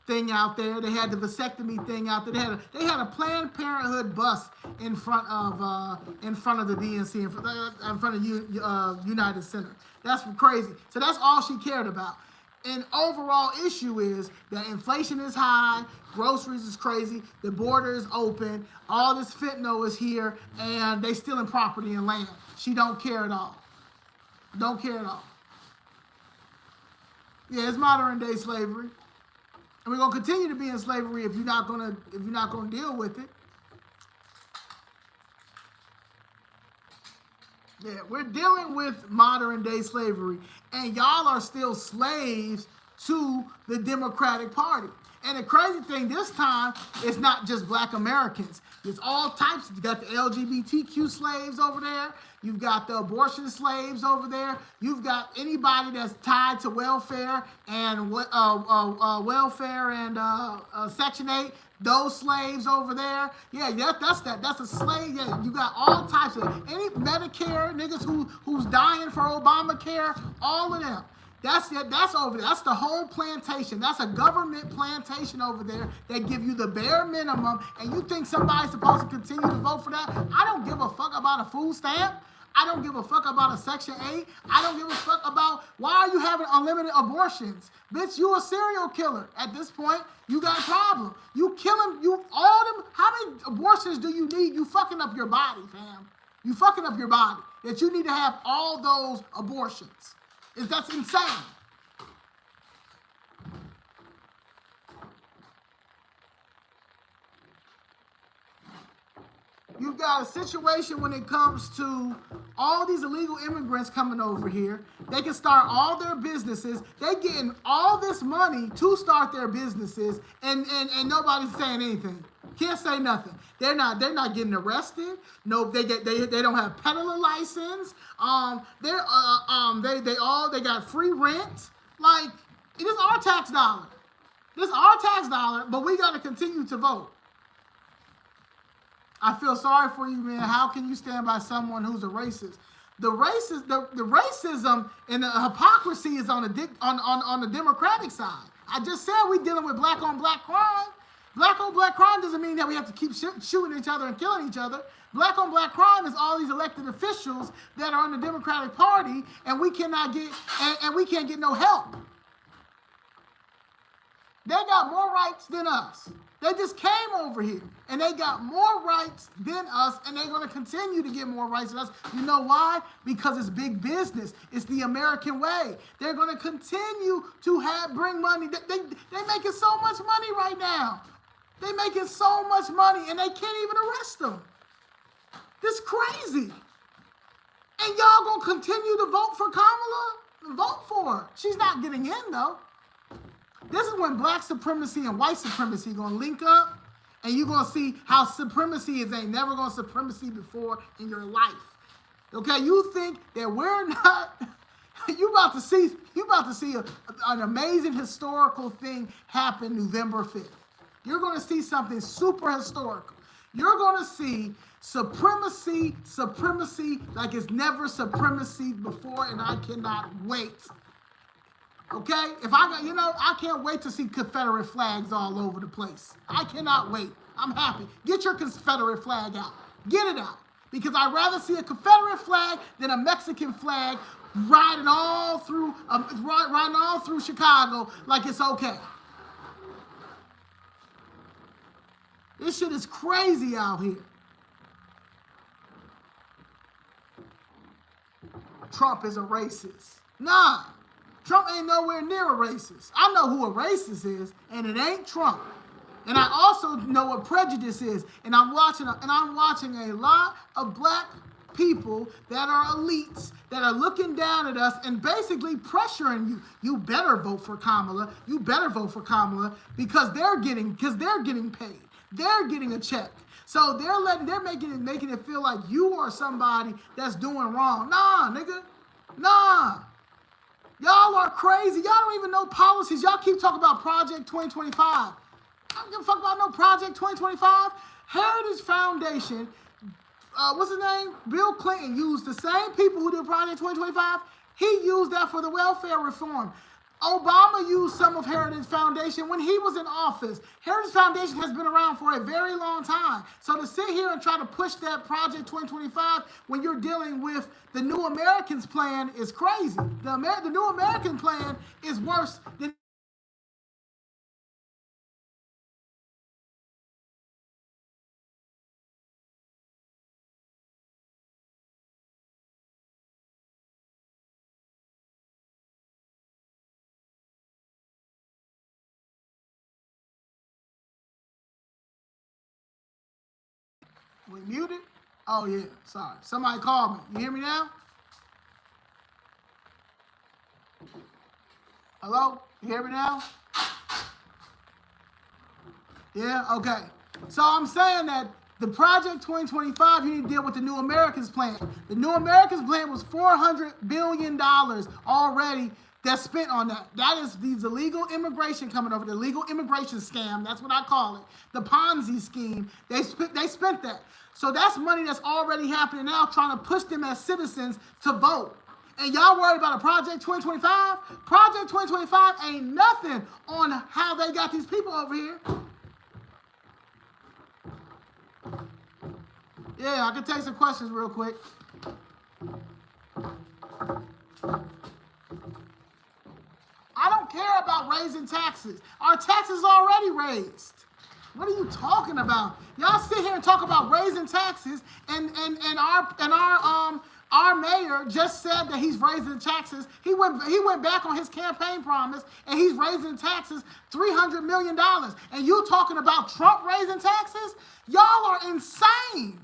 thing out there. They had the vasectomy thing out there. They had a Planned Parenthood bus in front of the DNC, in front of United Center. That's crazy. So that's all she cared about. And overall issue is that inflation is high, groceries is crazy, the border is open, all this fentanyl is here, and they stealing property and land. She don't care at all. Don't care at all. Yeah, it's modern day slavery. And we're gonna continue to be in slavery if you're not gonna deal with it. Yeah, we're dealing with modern day slavery, and y'all are still slaves to the Democratic Party. And the crazy thing this time, it's not just black Americans. There's all types. You got the LGBTQ slaves over there. You've got the abortion slaves over there. You've got anybody that's tied to welfare and Section 8. Those slaves over there, yeah, that's a slave. Yeah, you got all types of any Medicare niggas who's dying for Obamacare, all of them. That's it. That's over there. That's the whole plantation. That's a government plantation over there. They give you the bare minimum, and you think somebody's supposed to continue to vote for that? I don't give a fuck about a food stamp. I don't give a fuck about a Section 8. I don't give a fuck about why are you having unlimited abortions. Bitch, you a serial killer. At this point, you got a problem. You killing, you all them, how many abortions do you need? You fucking up your body, fam. You fucking up your body. That you need to have all those abortions. That's insane. You've got a situation when it comes to all these illegal immigrants coming over here. They can start all their businesses. They getting all this money to start their businesses, and nobody's saying anything. Can't say nothing. They're not getting arrested. No, they don't have peddler license. They got free rent. Like, it is our tax dollar. This is our tax dollar, but we got to continue to vote. I feel sorry for you, man. How can you stand by someone who's a racist? The racism and the hypocrisy is on the Democratic side. I just said we dealing with black on black crime. Black on black crime doesn't mean that we have to keep shooting each other and killing each other. Black on black crime is all these elected officials that are in the Democratic Party, and we cannot get and we can't get no help. They got more rights than us. They just came over here, and they got more rights than us, and they're going to continue to get more rights than us. You know why? Because it's big business. It's the American way. They're going to continue to bring money. They're making so much money right now. They're making so much money, and they can't even arrest them. This is crazy. And y'all going to continue to vote for Kamala? Vote for her. She's not getting in, though. This is when black supremacy and white supremacy going to link up, and you're going to see how supremacy is ain't never going to supremacy before in your life. Okay, you think that we're not, you about to see an amazing historical thing happen November 5th. You're going to see something super historical. You're going to see supremacy like it's never supremacy before, and I cannot wait. Okay, I can't wait to see Confederate flags all over the place. I cannot wait. I'm happy. Get your Confederate flag out. Get it out. Because I'd rather see a Confederate flag than a Mexican flag riding all through Chicago like it's okay. This shit is crazy out here. Trump is a racist. Nah. Trump ain't nowhere near a racist. I know who a racist is, and it ain't Trump. And I also know what prejudice is. And I'm watching a lot of black people that are elites that are looking down at us and basically pressuring you. You better vote for Kamala. You better vote for Kamala because they're getting paid. They're getting a check. So they're making it feel like you are somebody that's doing wrong. Nah, nigga. Nah. Y'all are crazy. Y'all don't even know policies. Y'all keep talking about Project 2025. I don't give a fuck about no Project 2025. Heritage Foundation, what's his name? Bill Clinton used the same people who did Project 2025. He used that for the welfare reform. Obama used some of Heritage Foundation when he was in office. Heritage Foundation has been around for a very long time. So to sit here and try to push that Project 2025 when you're dealing with the New Americans plan is crazy. The New American plan is worse than we muted? Oh, yeah. Sorry. Somebody called me. You hear me now? Hello? You hear me now? Yeah? Okay. So I'm saying that the Project 2025, you need to deal with the New Americans plan. The New Americans plan was $400 billion already that's spent on that. That is these illegal immigration coming over, the illegal immigration scam. That's what I call it. The Ponzi scheme. They spent that. So that's money that's already happening now, trying to push them as citizens to vote. And y'all worried about a Project 2025? Project 2025 ain't nothing on how they got these people over here. Yeah, I can take some questions real quick. I don't care about raising taxes. Our taxes are already raised. What are you talking about? Y'all sit here and talk about raising taxes, and our mayor just said that he's raising taxes. He went back on his campaign promise, and he's raising taxes $300 million. And you talking about Trump raising taxes? Y'all are insane.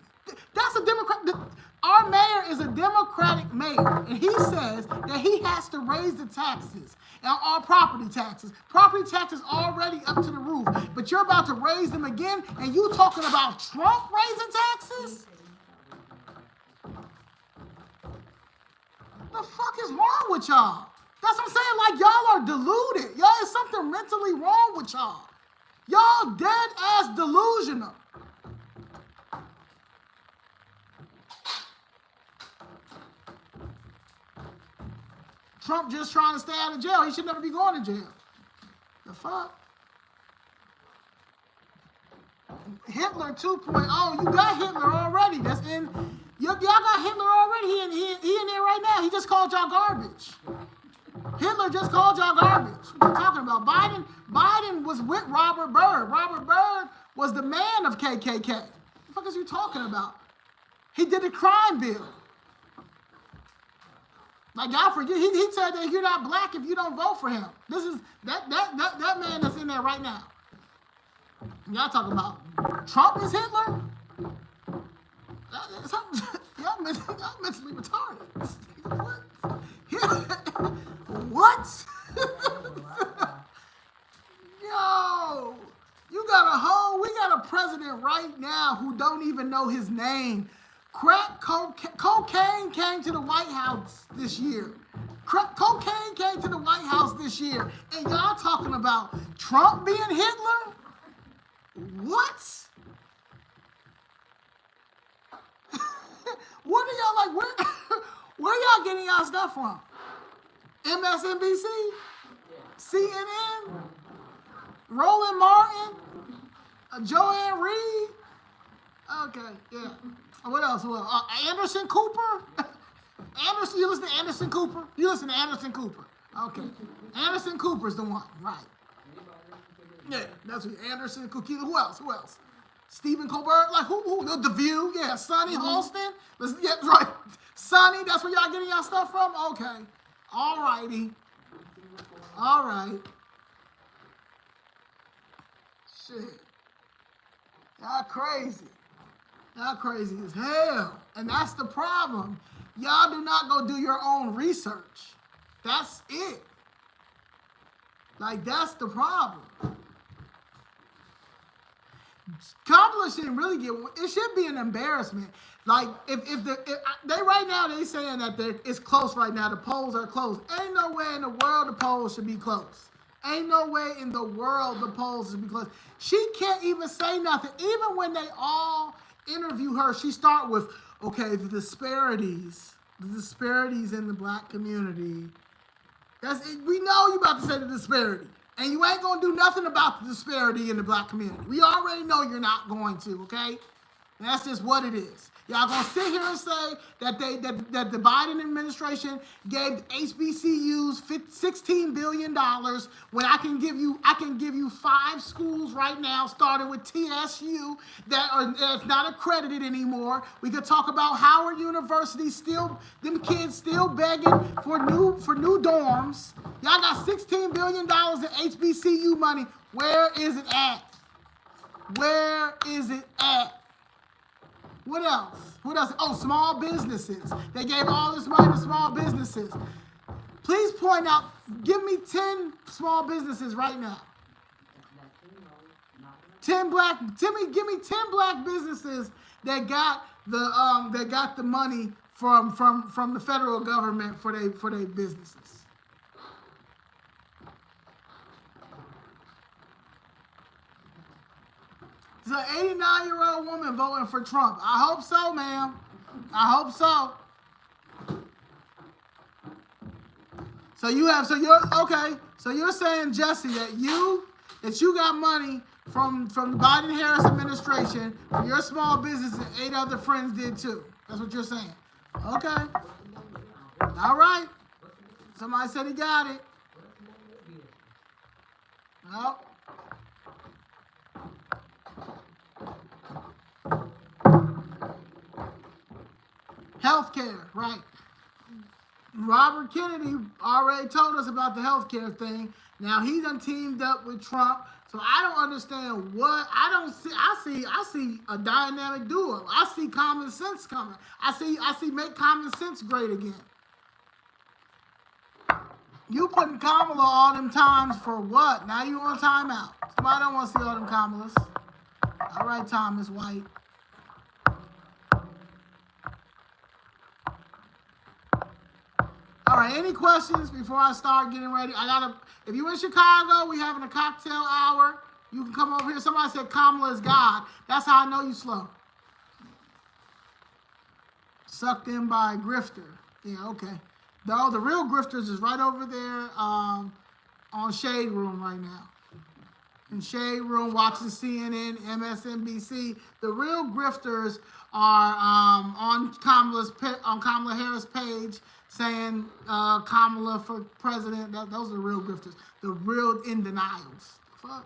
That's a Democrat. Our mayor is a Democratic mayor, and he says that he has to raise the taxes. Now, our property taxes. Property taxes already up to the roof, but you're about to raise them again, and you talking about Trump raising taxes? The fuck is wrong with y'all? That's what I'm saying. Like, y'all are deluded. Y'all, is something mentally wrong with y'all. Y'all dead ass delusional. Trump just trying to stay out of jail. He should never be going to jail. The fuck? Hitler 2.0. You got Hitler already. That's in. Y'all got Hitler already. He in there right now. He just called y'all garbage. Hitler just called y'all garbage. What you talking about? Biden was with Robert Byrd. Robert Byrd was the man of KKK. What the fuck is you talking about? He did a crime bill. Like, y'all forget, he said that you're not black if you don't vote for him. This is that man that's in there right now. Y'all talking about Trump is Hitler? Y'all mentally retarded. What? Yo, we got a president right now who don't even know his name. Crack cocaine came to the White House this year. Cocaine came to the White House this year. And y'all talking about Trump being Hitler? What? What are y'all like? Where y'all getting y'all stuff from? MSNBC? CNN? Roland Martin? Joanne Reed? Okay, yeah. What else? Anderson Cooper? Anderson, you listen to Anderson Cooper? You listen to Anderson Cooper. Okay. Anderson Cooper's the one, right. Yeah, that's what Anderson Cooper. Who else? Stephen Colbert? Like who? The View? Yeah, Sonny Holston? Yeah, right. Sonny, that's where y'all getting y'all stuff from? Okay. All righty. All right. Shit. Y'all crazy. Y'all crazy as hell. And that's the problem. Y'all do not go do your own research. That's it. Like, that's the problem. Kamala shouldn't really it should be an embarrassment. Like, if they right now, they saying that it's close right now. The polls are closed. Ain't no way in the world the polls should be close. Ain't no way in the world the polls should be close. She can't even say nothing. Even when they all interview her, she start with, okay, the disparities in the black community. We know you about to say the disparity, and you ain't gonna do nothing about the disparity in the black community. We already know you're not going to, okay? And that's just what it is. Y'all gonna sit here and say that the Biden administration gave HBCUs $16 billion when I can give you 5 schools right now, starting with TSU, that's not accredited anymore. We could talk about Howard University them kids still begging for new dorms. Y'all got $16 billion in HBCU money. Where is it at? Where is it at? What else? Oh, small businesses. They gave all this money to small businesses. Please point out, give me 10 small businesses right now. Give me 10 black businesses that got the money from the federal government for their businesses. There's an 89-year-old woman voting for Trump. I hope so, ma'am. I hope so. So you're saying, Jesse, that you got money from the Biden-Harris administration for your small business, and 8 other friends did too. That's what you're saying. Okay. All right. Somebody said he got it. No. Healthcare, right. Robert Kennedy already told us about the healthcare thing. Now he done teamed up with Trump. So I don't understand what I don't see. I see a dynamic duo. I see common sense coming. I see make common sense great again. You putting Kamala all them times for what? Now you on timeout. Somebody don't want to see all them Kamalas. All right, Thomas White. All right, any questions before I start getting ready? If you're in Chicago, we having a cocktail hour. You can come over here. Somebody said Kamala is God. That's how I know you slow. Sucked in by a grifter. Yeah, okay. The real grifters is right over there on Shade Room right now. In Shade Room, watching CNN, MSNBC. The real grifters are on Kamala Harris' page saying Kamala for president. Those are the real grifters. The real in denials. Fuck.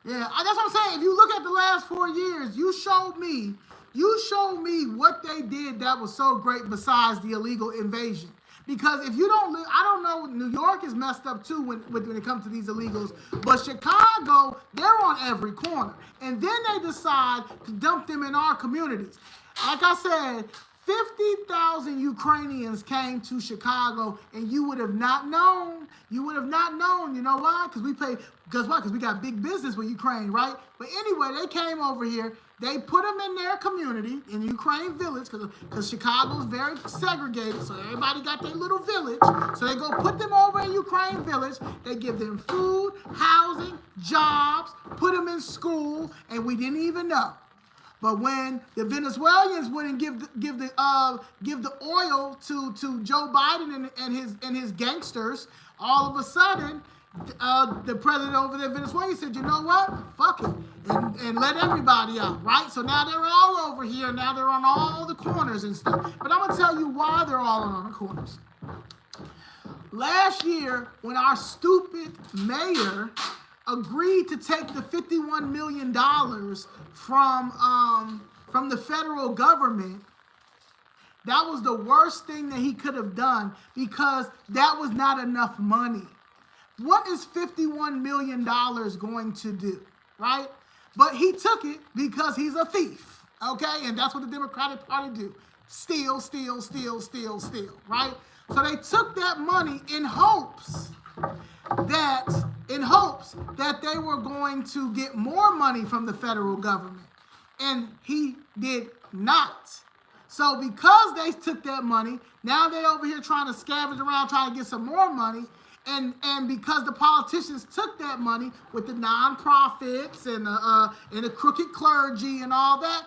Yeah, that's what I'm saying. If you look at the last 4 years, you showed me what they did that was so great besides the illegal invasion. Because if you don't live, I don't know, New York is messed up too when it comes to these illegals. But Chicago, they're on every corner. And then they decide to dump them in our communities. Like I said, 50,000 Ukrainians came to Chicago, and you would have not known. You would have not known. You know why? Because we got big business with Ukraine, right? But anyway, they came over here. They put them in their community, in Ukraine village, because Chicago's very segregated, so everybody got their little village. So they go put them over in Ukraine village. They give them food, housing, jobs, put them in school, and we didn't even know. But when the Venezuelans wouldn't give the oil to Joe Biden and his gangsters, all of a sudden, the president over there in Venezuela said, you know what? Fuck it. And let everybody out, right? So now they're all over here. Now they're on all the corners and stuff. But I'm going to tell you why they're all on the corners. Last year, when our stupid mayor agreed to take the $51 million from the federal government, that was the worst thing that he could have done because that was not enough money. What is $51 million going to do, right? But he took it because he's a thief, okay? And that's what the Democratic Party do. Steal, steal, steal, steal, steal, right? So they took that money in hopes that they were going to get more money from the federal government. And he did not. So because they took that money, now they're over here trying to scavenge around, trying to get some more money. And because the politicians took that money with the nonprofits and the crooked clergy and all that,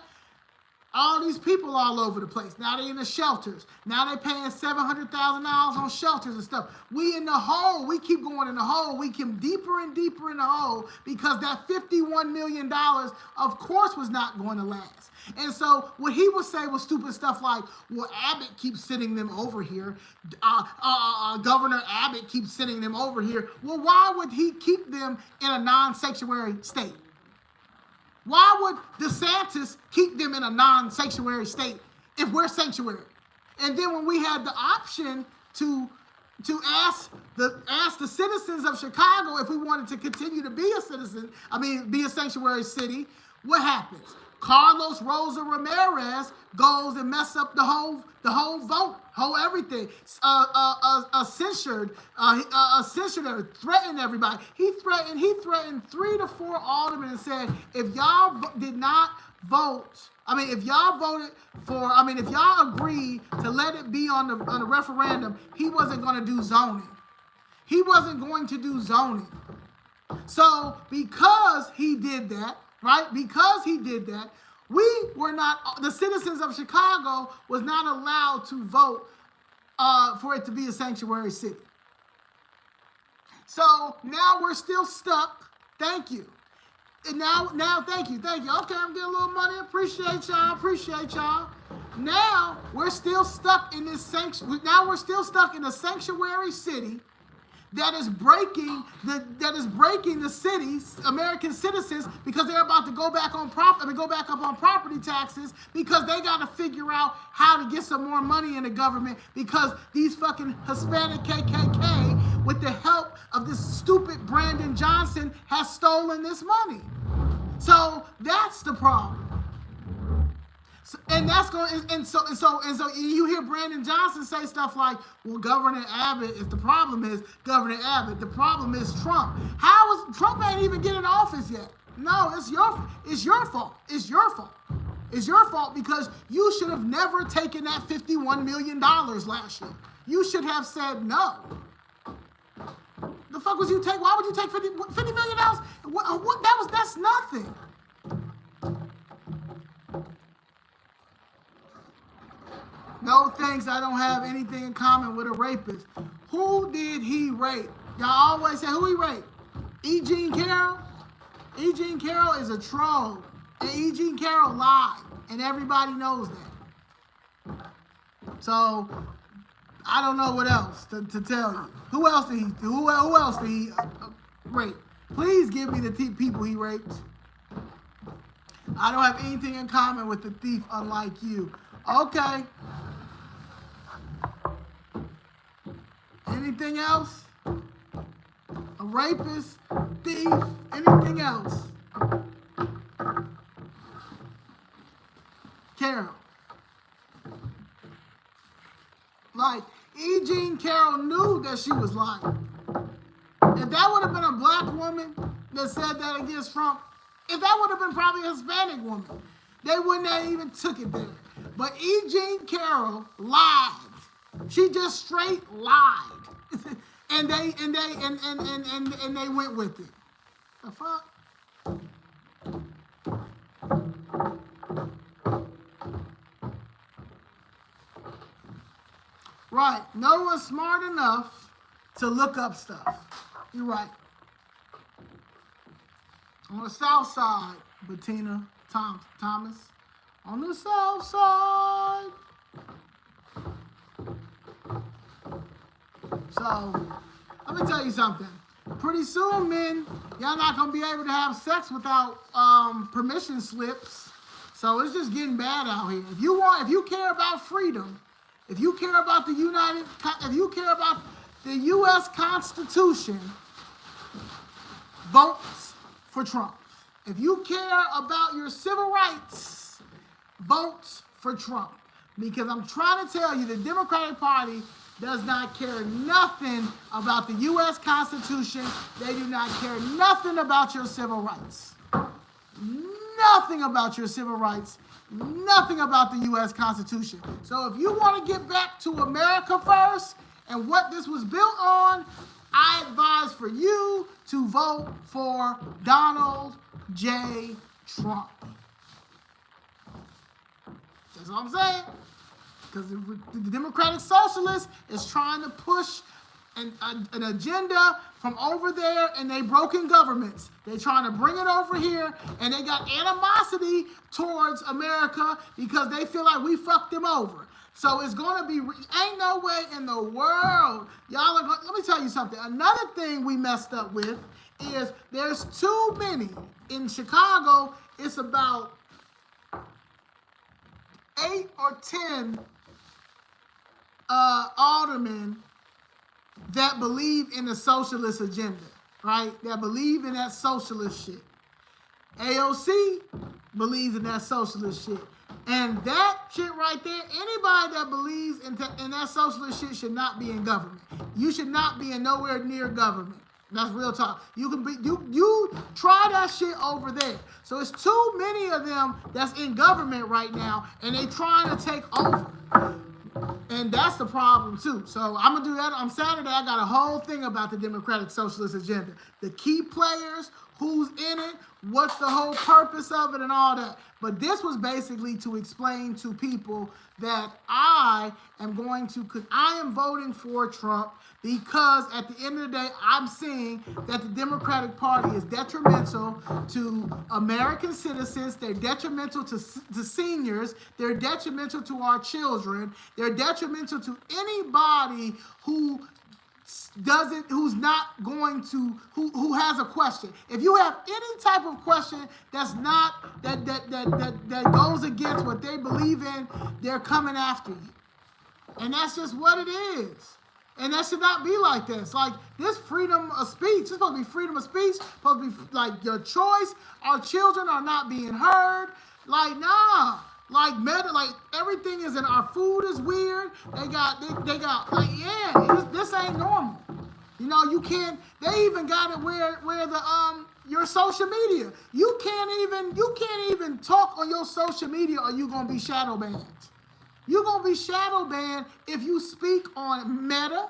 all these people all over the place. Now they're in the shelters. Now they're paying $700,000 on shelters and stuff. We in the hole. We keep going in the hole. We keep deeper and deeper in the hole because that $51 million, of course, was not going to last. And so what he would say was stupid stuff like, well, Abbott keeps sending them over here. Governor Abbott keeps sending them over here. Well, why would he keep them in a non-sanctuary state? Why would DeSantis keep them in a non-sanctuary state if we're sanctuary? And then when we had the option to ask the citizens of Chicago if we wanted to continue to be a sanctuary city, what happens? Carlos Rosa Ramirez goes and messes up the whole vote, whole everything. Censored threatened everybody. He threatened 3 to 4 aldermen and said, if y'all did not vote, if y'all agreed to let it be on the referendum, he wasn't going to do zoning. He wasn't going to do zoning. So because he did that, right? Because he did that, the citizens of Chicago was not allowed to vote for it to be a sanctuary city. So now we're still stuck. Thank you. Now, thank you. Okay, I'm getting a little money. Appreciate y'all. Now we're still stuck in this we're still stuck in a sanctuary city that is breaking the cities, American citizens, because they're about to go back up on property taxes because they got to figure out how to get some more money in the government because these fucking Hispanic KKK, with the help of this stupid Brandon Johnson, has stolen this money. So that's the problem. So you hear Brandon Johnson say stuff like, well, Governor Abbott, if the problem is Governor Abbott, the problem is Trump. Trump ain't even get in office yet? No, it's your fault. It's your fault because you should have never taken that $51 million last year. You should have said no. The fuck was you take? Why would you take $50 million? That's nothing. No thanks, I don't have anything in common with a rapist. Who did he rape? Y'all always say, who he raped? E. Jean Carroll? E. Jean Carroll is a troll. And E. Jean Carroll lied. And everybody knows that. So, I don't know what else to tell you. Who else did he rape? Please give me the people he raped. I don't have anything in common with the thief, unlike you. Okay. Anything else? A rapist, thief, anything else? Carroll. Like, E. Jean Carroll knew that she was lying. If that would have been a black woman that said that against Trump, if that would have been probably a Hispanic woman, they wouldn't have even took it there. But E. Jean Carroll lied. She just straight lied. and they went with it. The fuck? Right. No one's smart enough to look up stuff. You're right. On the south side, Bettina Thomas. On the south side. So, let me tell you something. Pretty soon, men, y'all not going to be able to have sex without permission slips. So, it's just getting bad out here. If you care about freedom, if you care about the U.S. Constitution, vote for Trump. If you care about your civil rights, vote for Trump. Because I'm trying to tell you, the Democratic Party does not care nothing about the U.S. Constitution. They do not care nothing about your civil rights. Nothing about your civil rights. Nothing about the U.S. Constitution. So if you want to get back to America first and what this was built on, I advise for you to vote for Donald J. Trump. That's all I'm saying. Because the Democratic Socialist is trying to push an agenda from over there in they broken governments. They're trying to bring it over here, and they got animosity towards America because they feel like we fucked them over. So it's going to be, ain't no way in the world. Y'all are let me tell you something. Another thing we messed up with is there's too many. In Chicago, it's about 8 or 10 aldermen that believe in the socialist agenda, right? That believe in that socialist shit. AOC believes in that socialist shit. And that shit right there, anybody that believes in that socialist shit should not be in government. You should not be in nowhere near government. That's real talk. You can be you try that shit over there. So it's too many of them that's in government right now, and they trying to take over. And that's the problem too. So I'm gonna do that on Saturday. I got a whole thing about the Democratic Socialist agenda. The key players who's in it, what's the whole purpose of it, and all that. But this was basically to explain to people that I am voting for Trump because at the end of the day, I'm seeing that the Democratic Party is detrimental to American citizens. They're detrimental to seniors. They're detrimental to our children. They're detrimental to anybody who who's not going to, who has a question. If you have any type of question that's not, that goes against what they believe in, they're coming after you. And that's just what it is. And that should not be like this. Like, this freedom of speech, it's supposed to be freedom of speech, supposed to be like your choice. Our children are not being heard. Like, nah. Like everything is in our food is weird. They got like, yeah, this ain't normal. You know, you can't. They even got it where the your social media. You can't even talk on your social media, or you gonna be shadow banned. You're gonna be shadow banned if you speak on Meta,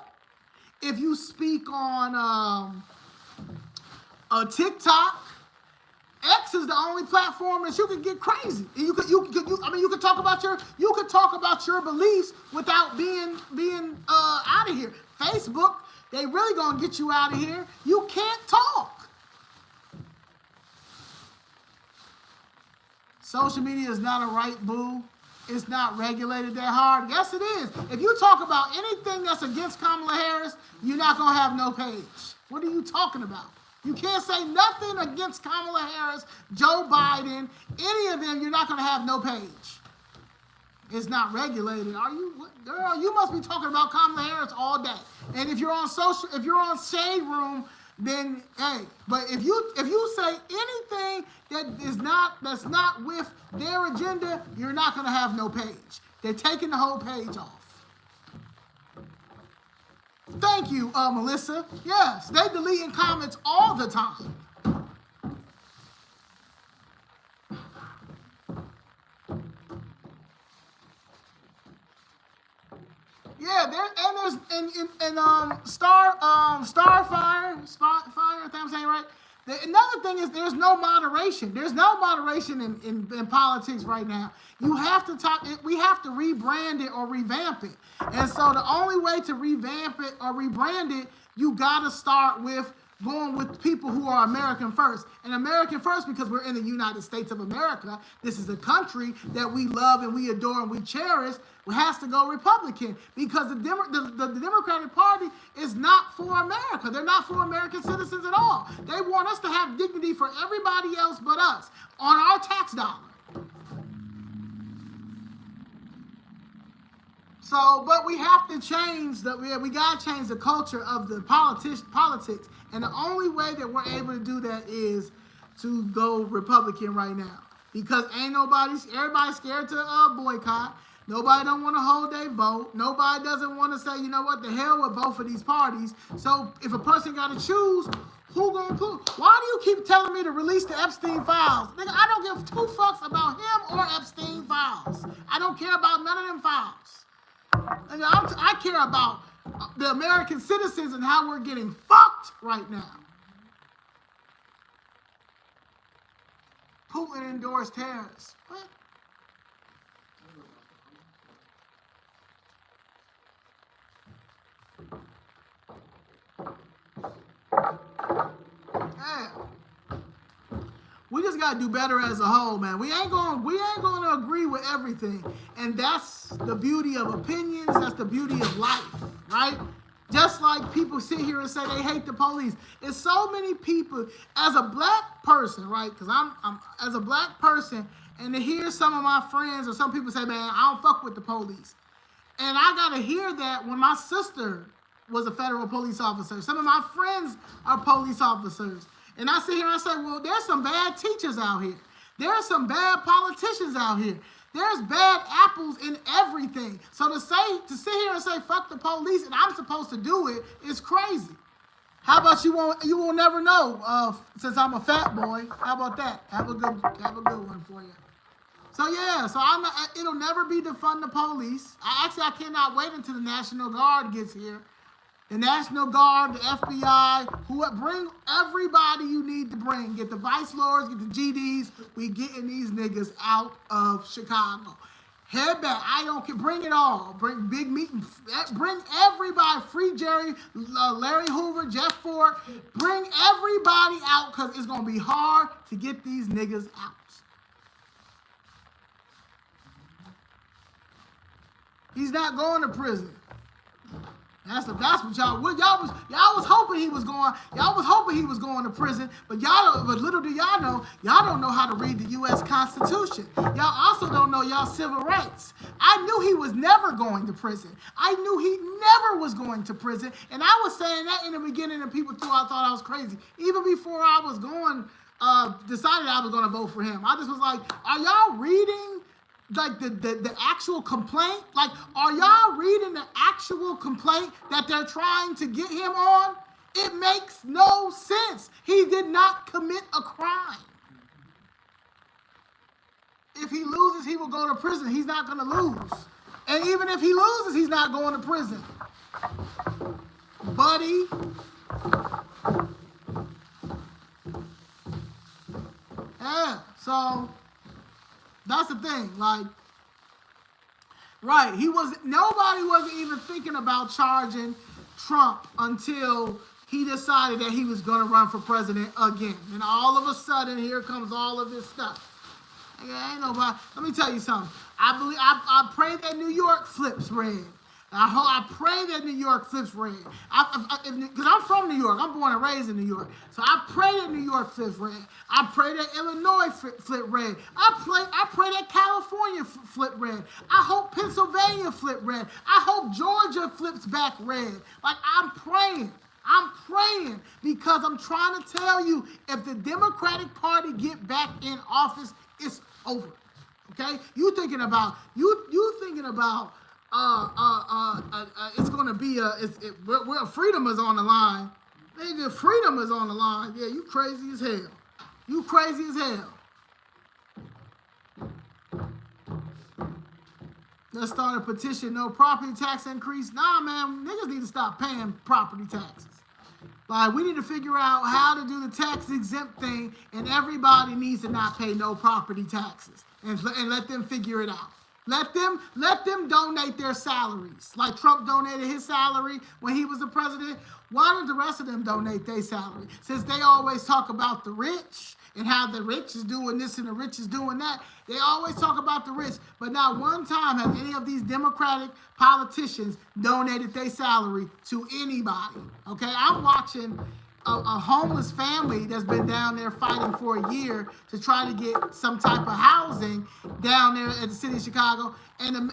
if you speak on TikTok. X is the only platform that you can get crazy. You could talk about your beliefs without being out of here. Facebook, they really gonna get you out of here. You can't talk. Social media is not a right, boo. It's not regulated that hard. Yes, it is. If you talk about anything that's against Kamala Harris, you're not gonna have no page. What are you talking about? You can't say nothing against Kamala Harris, Joe Biden, any of them. You're not going to have no page. It's not regulated. Are you, girl? You must be talking about Kamala Harris all day. And if you're on Shade Room, then hey. But if you say anything that's not with their agenda, you're not going to have no page. They're taking the whole page off. Thank you, Melissa. Yes, they deleting comments all the time. Yeah, there's Starfire, I think I'm saying right. Another thing is there's no moderation. There's no moderation in politics right now. You have to talk. We have to rebrand it or revamp it. And so the only way to revamp it or rebrand it, you got to start with going with people who are American first. And American first because we're in the United States of America. This is a country that we love and we adore and we cherish. It has to go Republican because the Democratic Party is not for America. They're not for American citizens at all. They want us to have dignity for everybody else but us on our tax dollar. So, but we have to change we gotta change the culture of the politics, and the only way that we're able to do that is to go Republican right now because everybody's scared to boycott. Nobody don't want to hold their vote. Nobody doesn't want to say, you know what, the hell with both of these parties. So if a person got to choose, who gonna put? Why do you keep telling me to release the Epstein files? Nigga, I don't give two fucks about him or Epstein files. I don't care about none of them files. I care about the American citizens and how we're getting fucked right now. Putin endorsed terrorists. What? Yeah. We just gotta do better as a whole, man. We ain't gonna agree with everything, and that's the beauty of opinions. That's the beauty of life, right? Just like people sit here and say they hate the police. It's so many people as a black person, right? Because I'm as a black person, and to hear some of my friends or some people say, "Man, I don't fuck with the police," and I gotta hear that when my sister was a federal police officer. Some of my friends are police officers. And I sit here and I say, well, there's some bad teachers out here. There's some bad politicians out here. There's bad apples in everything. So to sit here and say, fuck the police, and I'm supposed to do it is crazy. How about you will never know, since I'm a fat boy. How about that? Have a good one for you. So yeah, it'll never be defund the police. I cannot wait until the National Guard gets here. The National Guard, the FBI, bring everybody you need to bring. Get the vice lords, get the GDs. We getting these niggas out of Chicago. Head back. I don't care. Bring it all. Bring big meeting. Bring everybody. Free Jerry, Larry Hoover, Jeff Ford. Bring everybody out because it's going to be hard to get these niggas out. He's not going to prison. That's what y'all was hoping he was going. Y'all was hoping he was going to prison, but little do y'all don't know how to read the U.S. Constitution. Y'all also don't know y'all civil rights. I knew he was never going to prison. I knew he never was going to prison, and I was saying that in the beginning, and people thought I was crazy. Even before I was decided I was going to vote for him. I just was like, are y'all reading? Like the actual complaint? Like, are y'all reading the actual complaint that they're trying to get him on? It makes no sense. He did not commit a crime. If he loses, he will go to prison. He's not going to lose. And even if he loses, he's not going to prison. Buddy. Yeah, so... that's the thing, like, right, nobody wasn't even thinking about charging Trump until he decided that he was going to run for president again. And all of a sudden, here comes all of this stuff. Ain't nobody, let me tell you something. I pray that New York flips red. I pray that New York flips red. Because I'm from New York. I'm born and raised in New York. So I pray that New York flips red. I pray that Illinois flip red. I pray that California flip red. I hope Pennsylvania flip red. I hope Georgia flips back red. Like, I'm praying. I'm praying because I'm trying to tell you, if the Democratic Party get back in office, it's over. Okay? You thinking about it's gonna be where freedom is on the line. Nigga, freedom is on the line. Yeah, you crazy as hell. You crazy as hell. Let's start a petition. No property tax increase. Nah, man, niggas need to stop paying property taxes. Like, we need to figure out how to do the tax exempt thing, and everybody needs to not pay no property taxes, and let them figure it out. Let them donate their salaries. Like Trump donated his salary when he was the president. Why don't the rest of them donate their salary? Since they always talk about the rich and how the rich is doing this and the rich is doing that, they always talk about the rich. But not one time have any of these Democratic politicians donated their salary to anybody. Okay, I'm watching a homeless family that's been down there fighting for a year to try to get some type of housing down there at the city of Chicago, and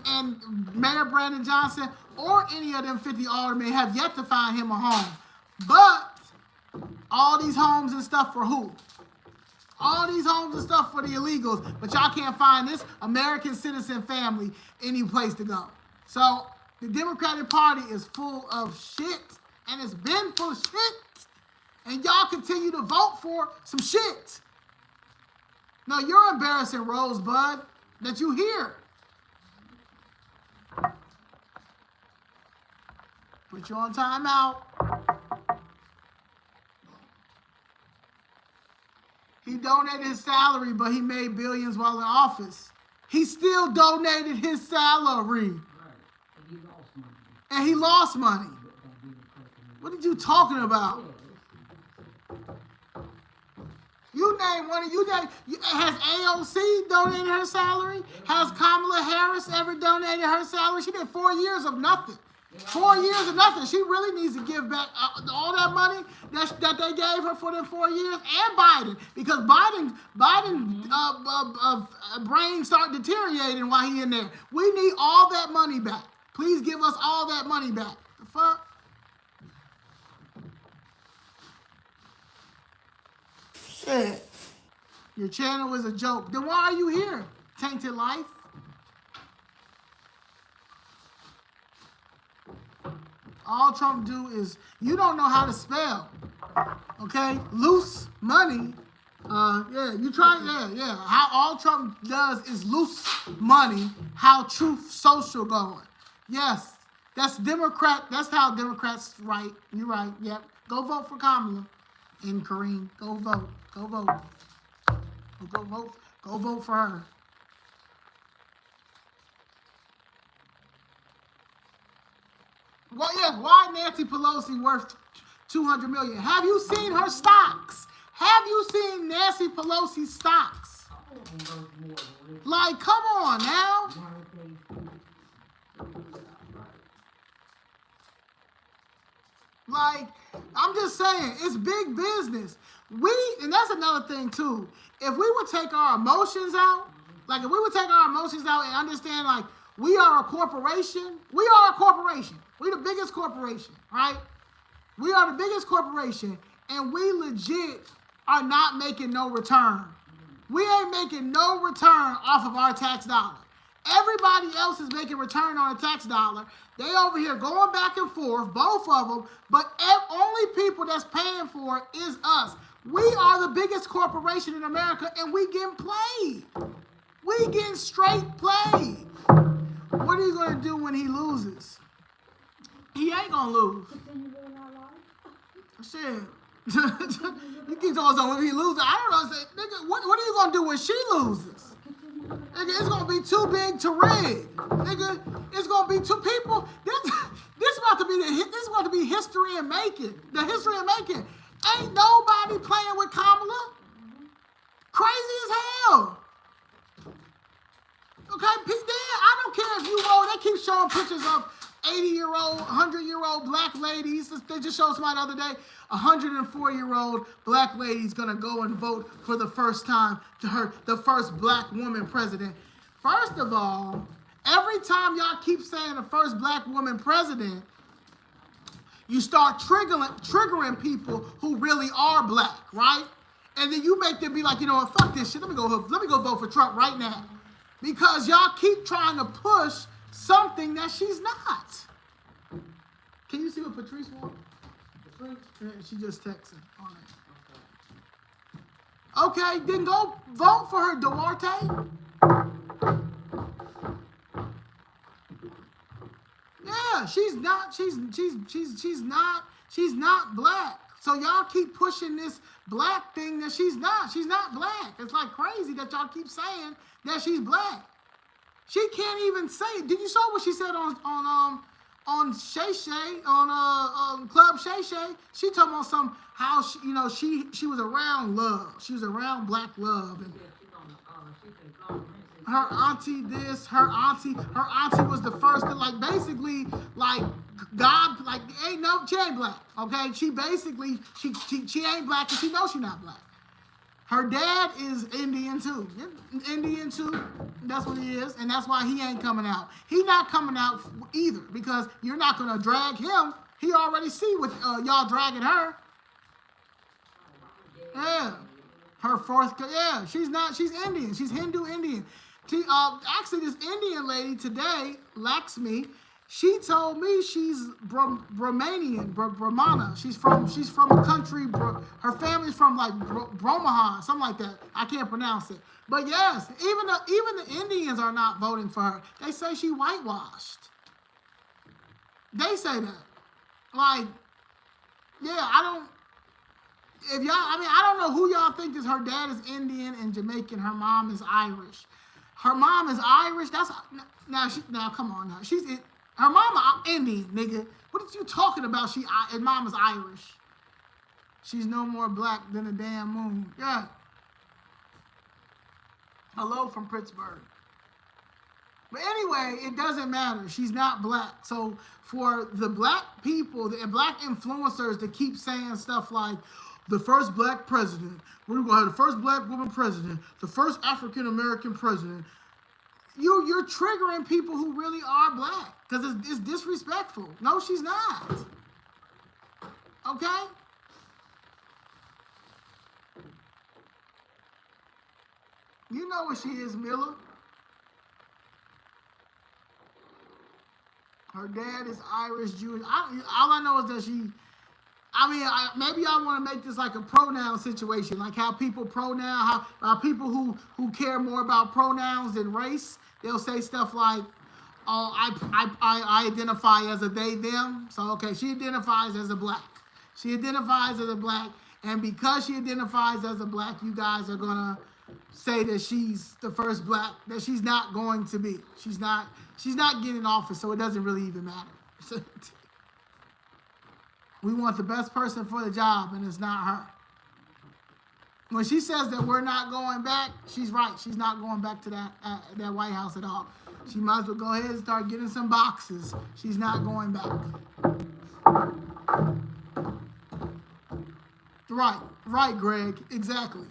Mayor Brandon Johnson or any of them 50 aldermen have yet to find him a home. But all these homes and stuff for who? All these homes and stuff for the illegals, but y'all can't find this American citizen family any place to go. So the Democratic Party is full of shit, and it's been full of shit. And y'all continue to vote for some shit. No, you're embarrassing, Rosebud, that you here. Put you on timeout. He donated his salary, but he made billions while in office. He still donated his salary. And he lost money. What are you talking about? You name one. Has AOC donated her salary? Has Kamala Harris ever donated her salary? She did 4 years of nothing. 4 years of nothing. She really needs to give back all that money that they gave her for them 4 years, and Biden, because Biden brain start deteriorating while he in there. We need all that money back. Please give us all that money back. The fuck? Shit. Your channel is a joke. Then why are you here? Tainted Life. All Trump do is, you don't know how to spell. Okay? Loose money. You try, yeah. How all Trump does is loose money. How Truth Social going. Yes. That's Democrat. That's how Democrats write. You're right. Yep. Go vote for Kamala and Kareem. Go vote. Go vote. Go vote. Go vote for her. Well, yes. Why Nancy Pelosi worth $200 million? Have you seen her stocks? Have you seen Nancy Pelosi's stocks? Like, come on now. Like, I'm just saying, it's big business. And that's another thing too. If we would take our emotions out, like if we would take our emotions out and understand, like, we are a corporation. We are a corporation. We the biggest corporation, right? We are the biggest corporation, and we legit are not making no return. We ain't making no return off of our tax dollar. Everybody else is making return on a tax dollar. They over here going back and forth, both of them, but only people that's paying for it is us. We are the biggest corporation in America, and we getting played. We getting straight played. What are you going to do when he loses? He ain't going to lose. Shit. You keep talking about when he loses. I don't know. Say, nigga, what are you going to do when she loses? Nigga, it's gonna be too big to rig. Nigga, it's gonna be two people. This about to be history in making. The history in making. Ain't nobody playing with Kamala. Crazy as hell. Okay, I don't care if you roll. They keep showing pictures of 80-year-old, 100-year-old black ladies. They just showed somebody the other day. 104-year-old black lady's gonna go and vote for the first time to the first black woman president. First of all, every time y'all keep saying the first black woman president, you start triggering people who really are black, right? And then you make them be like, you know what, fuck this shit. Let me go vote for Trump right now. Because y'all keep trying to push something that she's not. Can you see what Patrice wants? She just texted on it. Okay, then go vote for her, Duarte. Yeah, she's not black. So y'all keep pushing this black thing that she's not. She's not black. It's like crazy that y'all keep saying that she's black. She can't even say. Did you saw what she said on Shay Shay on Club Shay Shay? She talking about how she was around love. She was around black love, and her auntie this, her auntie was the first to basically God she ain't black. Okay, she basically she ain't black and she knows she's not black. Her dad is Indian too. That's what he is, and that's why he ain't coming out. He not coming out either because you're not gonna drag him. He already see what y'all dragging her. Yeah, her fourth. Yeah, she's not. She's Indian. She's Hindu Indian. Actually, this Indian lady today, Laxmi, she told me she's Brahmana. She's from a country. Her family's from Bromahan, something like that. I can't pronounce it. But yes, even the Indians are not voting for her. They say she whitewashed. They say that. I don't know who y'all think is. Her dad is Indian and Jamaican. Her mom is Irish. Her mom is Irish. Now come on now. Her mama Indian, nigga. What are you talking about? Her mom is Irish. She's no more black than a damn moon. Yeah. Hello from Pittsburgh. But anyway, it doesn't matter. She's not black. So for the black people, the black influencers to keep saying stuff like, the first black president, we're going to have the first black woman president, the first African-American president, you're triggering people who really are black because it's disrespectful. No, she's not. Okay? You know what she is, Miller. Her dad is Irish, Jewish. All I know is that maybe I want to make this like a pronoun situation, like how people pronoun, how people who care more about pronouns than race, they'll say stuff like, oh, I identify as a they, them. So, okay, she identifies as a black. She identifies as a black. And because she identifies as a black, you guys are going to say that she's the first black, that she's not going to be. She's not getting office, so it doesn't really even matter. We want the best person for the job, and it's not her. When she says that we're not going back, she's right. She's not going back to that White House at all. She might as well go ahead and start getting some boxes. She's not going back. Right, Greg, exactly.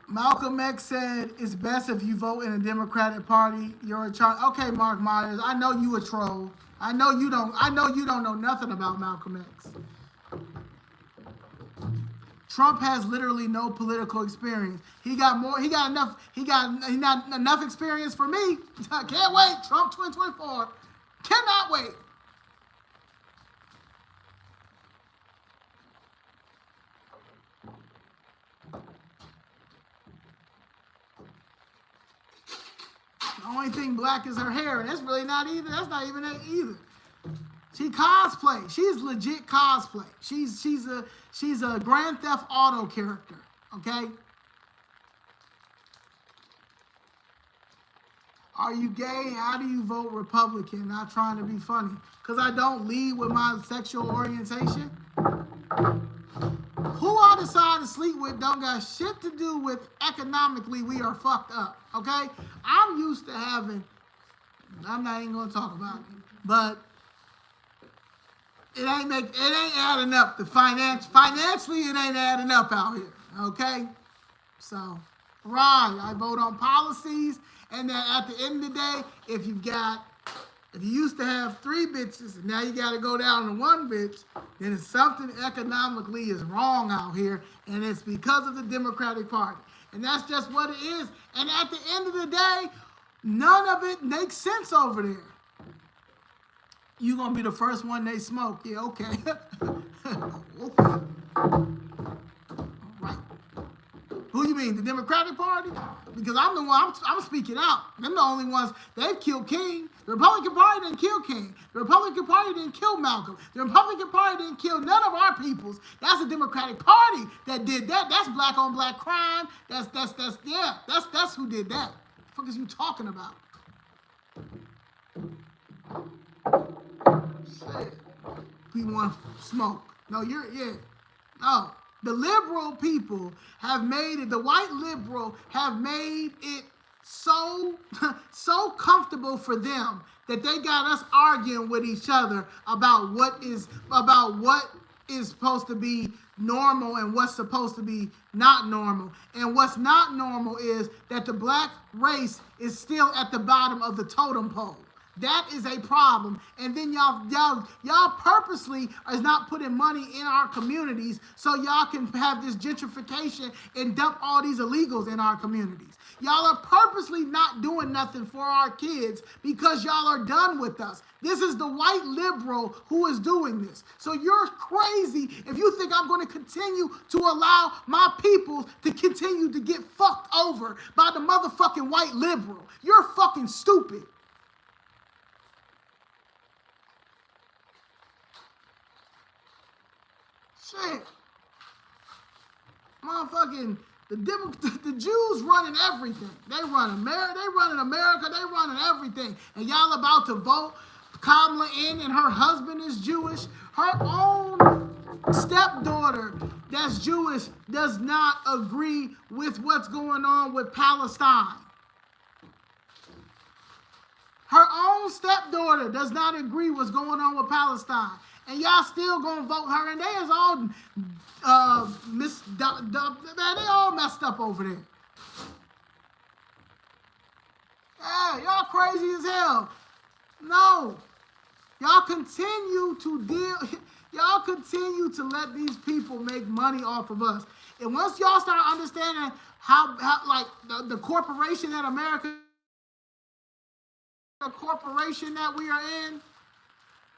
Malcolm X said, it's best if you vote in a Democratic Party. You're a child. Okay, Mark Myers, I know you a troll. I know you don't know nothing about Malcolm X. Trump has literally no political experience. He got enough experience for me. Can't wait. Trump 2024. Cannot wait. The only thing black is her hair, and that's really not either. That's not even it either. She cosplay. She's legit cosplay. She's a Grand Theft Auto character. Okay. Are you gay? How do you vote Republican? Not trying to be funny. Because I don't lead with my sexual orientation. Who I decide to sleep with don't got shit to do with economically we are fucked up. Okay? I'm used to having, I'm not even going to talk about it. But it ain't adding up. Financially, it ain't adding up out here. Okay? So, right, I vote on policies. And then at the end of the day, if you used to have 3 bitches and now you got to go down to 1 bitch, then it's something economically is wrong out here, and it's because of the Democratic Party. And that's just what it is. And at the end of the day, none of it makes sense over there. You're going to be the first one they smoke. Yeah, okay. Okay. Who you mean, the Democratic Party? Because I'm the one, I'm speaking out. Them the only ones, they've killed King. The Republican Party didn't kill King. The Republican Party didn't kill Malcolm. The Republican Party didn't kill none of our peoples. That's the Democratic Party that did that. That's black on black crime. That's who did that. What the fuck is you talking about? Shit. We want smoke. No, no. The liberal people have made it, the white liberal have made it so comfortable for them that they got us arguing with each other about what is supposed to be normal and what's supposed to be not normal. And what's not normal is that the black race is still at the bottom of the totem pole. That is a problem. And then y'all purposely is not putting money in our communities so y'all can have this gentrification and dump all these illegals in our communities. Y'all are purposely not doing nothing for our kids because y'all are done with us. This is the white liberal who is doing this. So you're crazy if you think I'm going to continue to allow my people to continue to get fucked over by the motherfucking white liberal. You're fucking stupid. Shit. Motherfucking, the Jews running everything. They running America, they running everything. And y'all about to vote Kamala in and her husband is Jewish. Her own stepdaughter that's Jewish does not agree with what's going on with Palestine. Her own stepdaughter does not agree what's going on with Palestine. And y'all still gonna vote her, and they is all man, they all messed up over there. Yeah, y'all crazy as hell. No, y'all continue to let these people make money off of us. And once y'all start understanding how like the corporation that America, the corporation that we are in.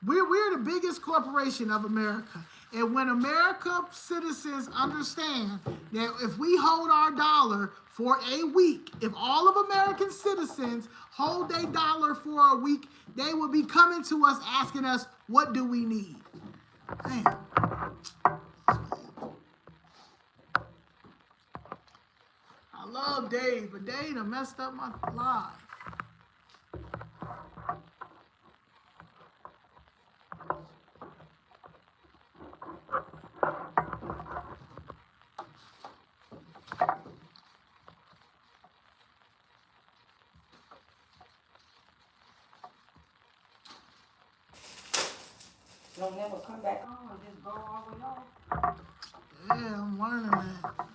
We're the biggest corporation of America. And when America citizens understand that if we hold our dollar for a week, if all of American citizens hold their dollar for a week, they will be coming to us asking us, what do we need? Damn. I love Dave, but Dave done messed up my life. Don't never come back on, just go all the way off. Yeah, I'm learning that.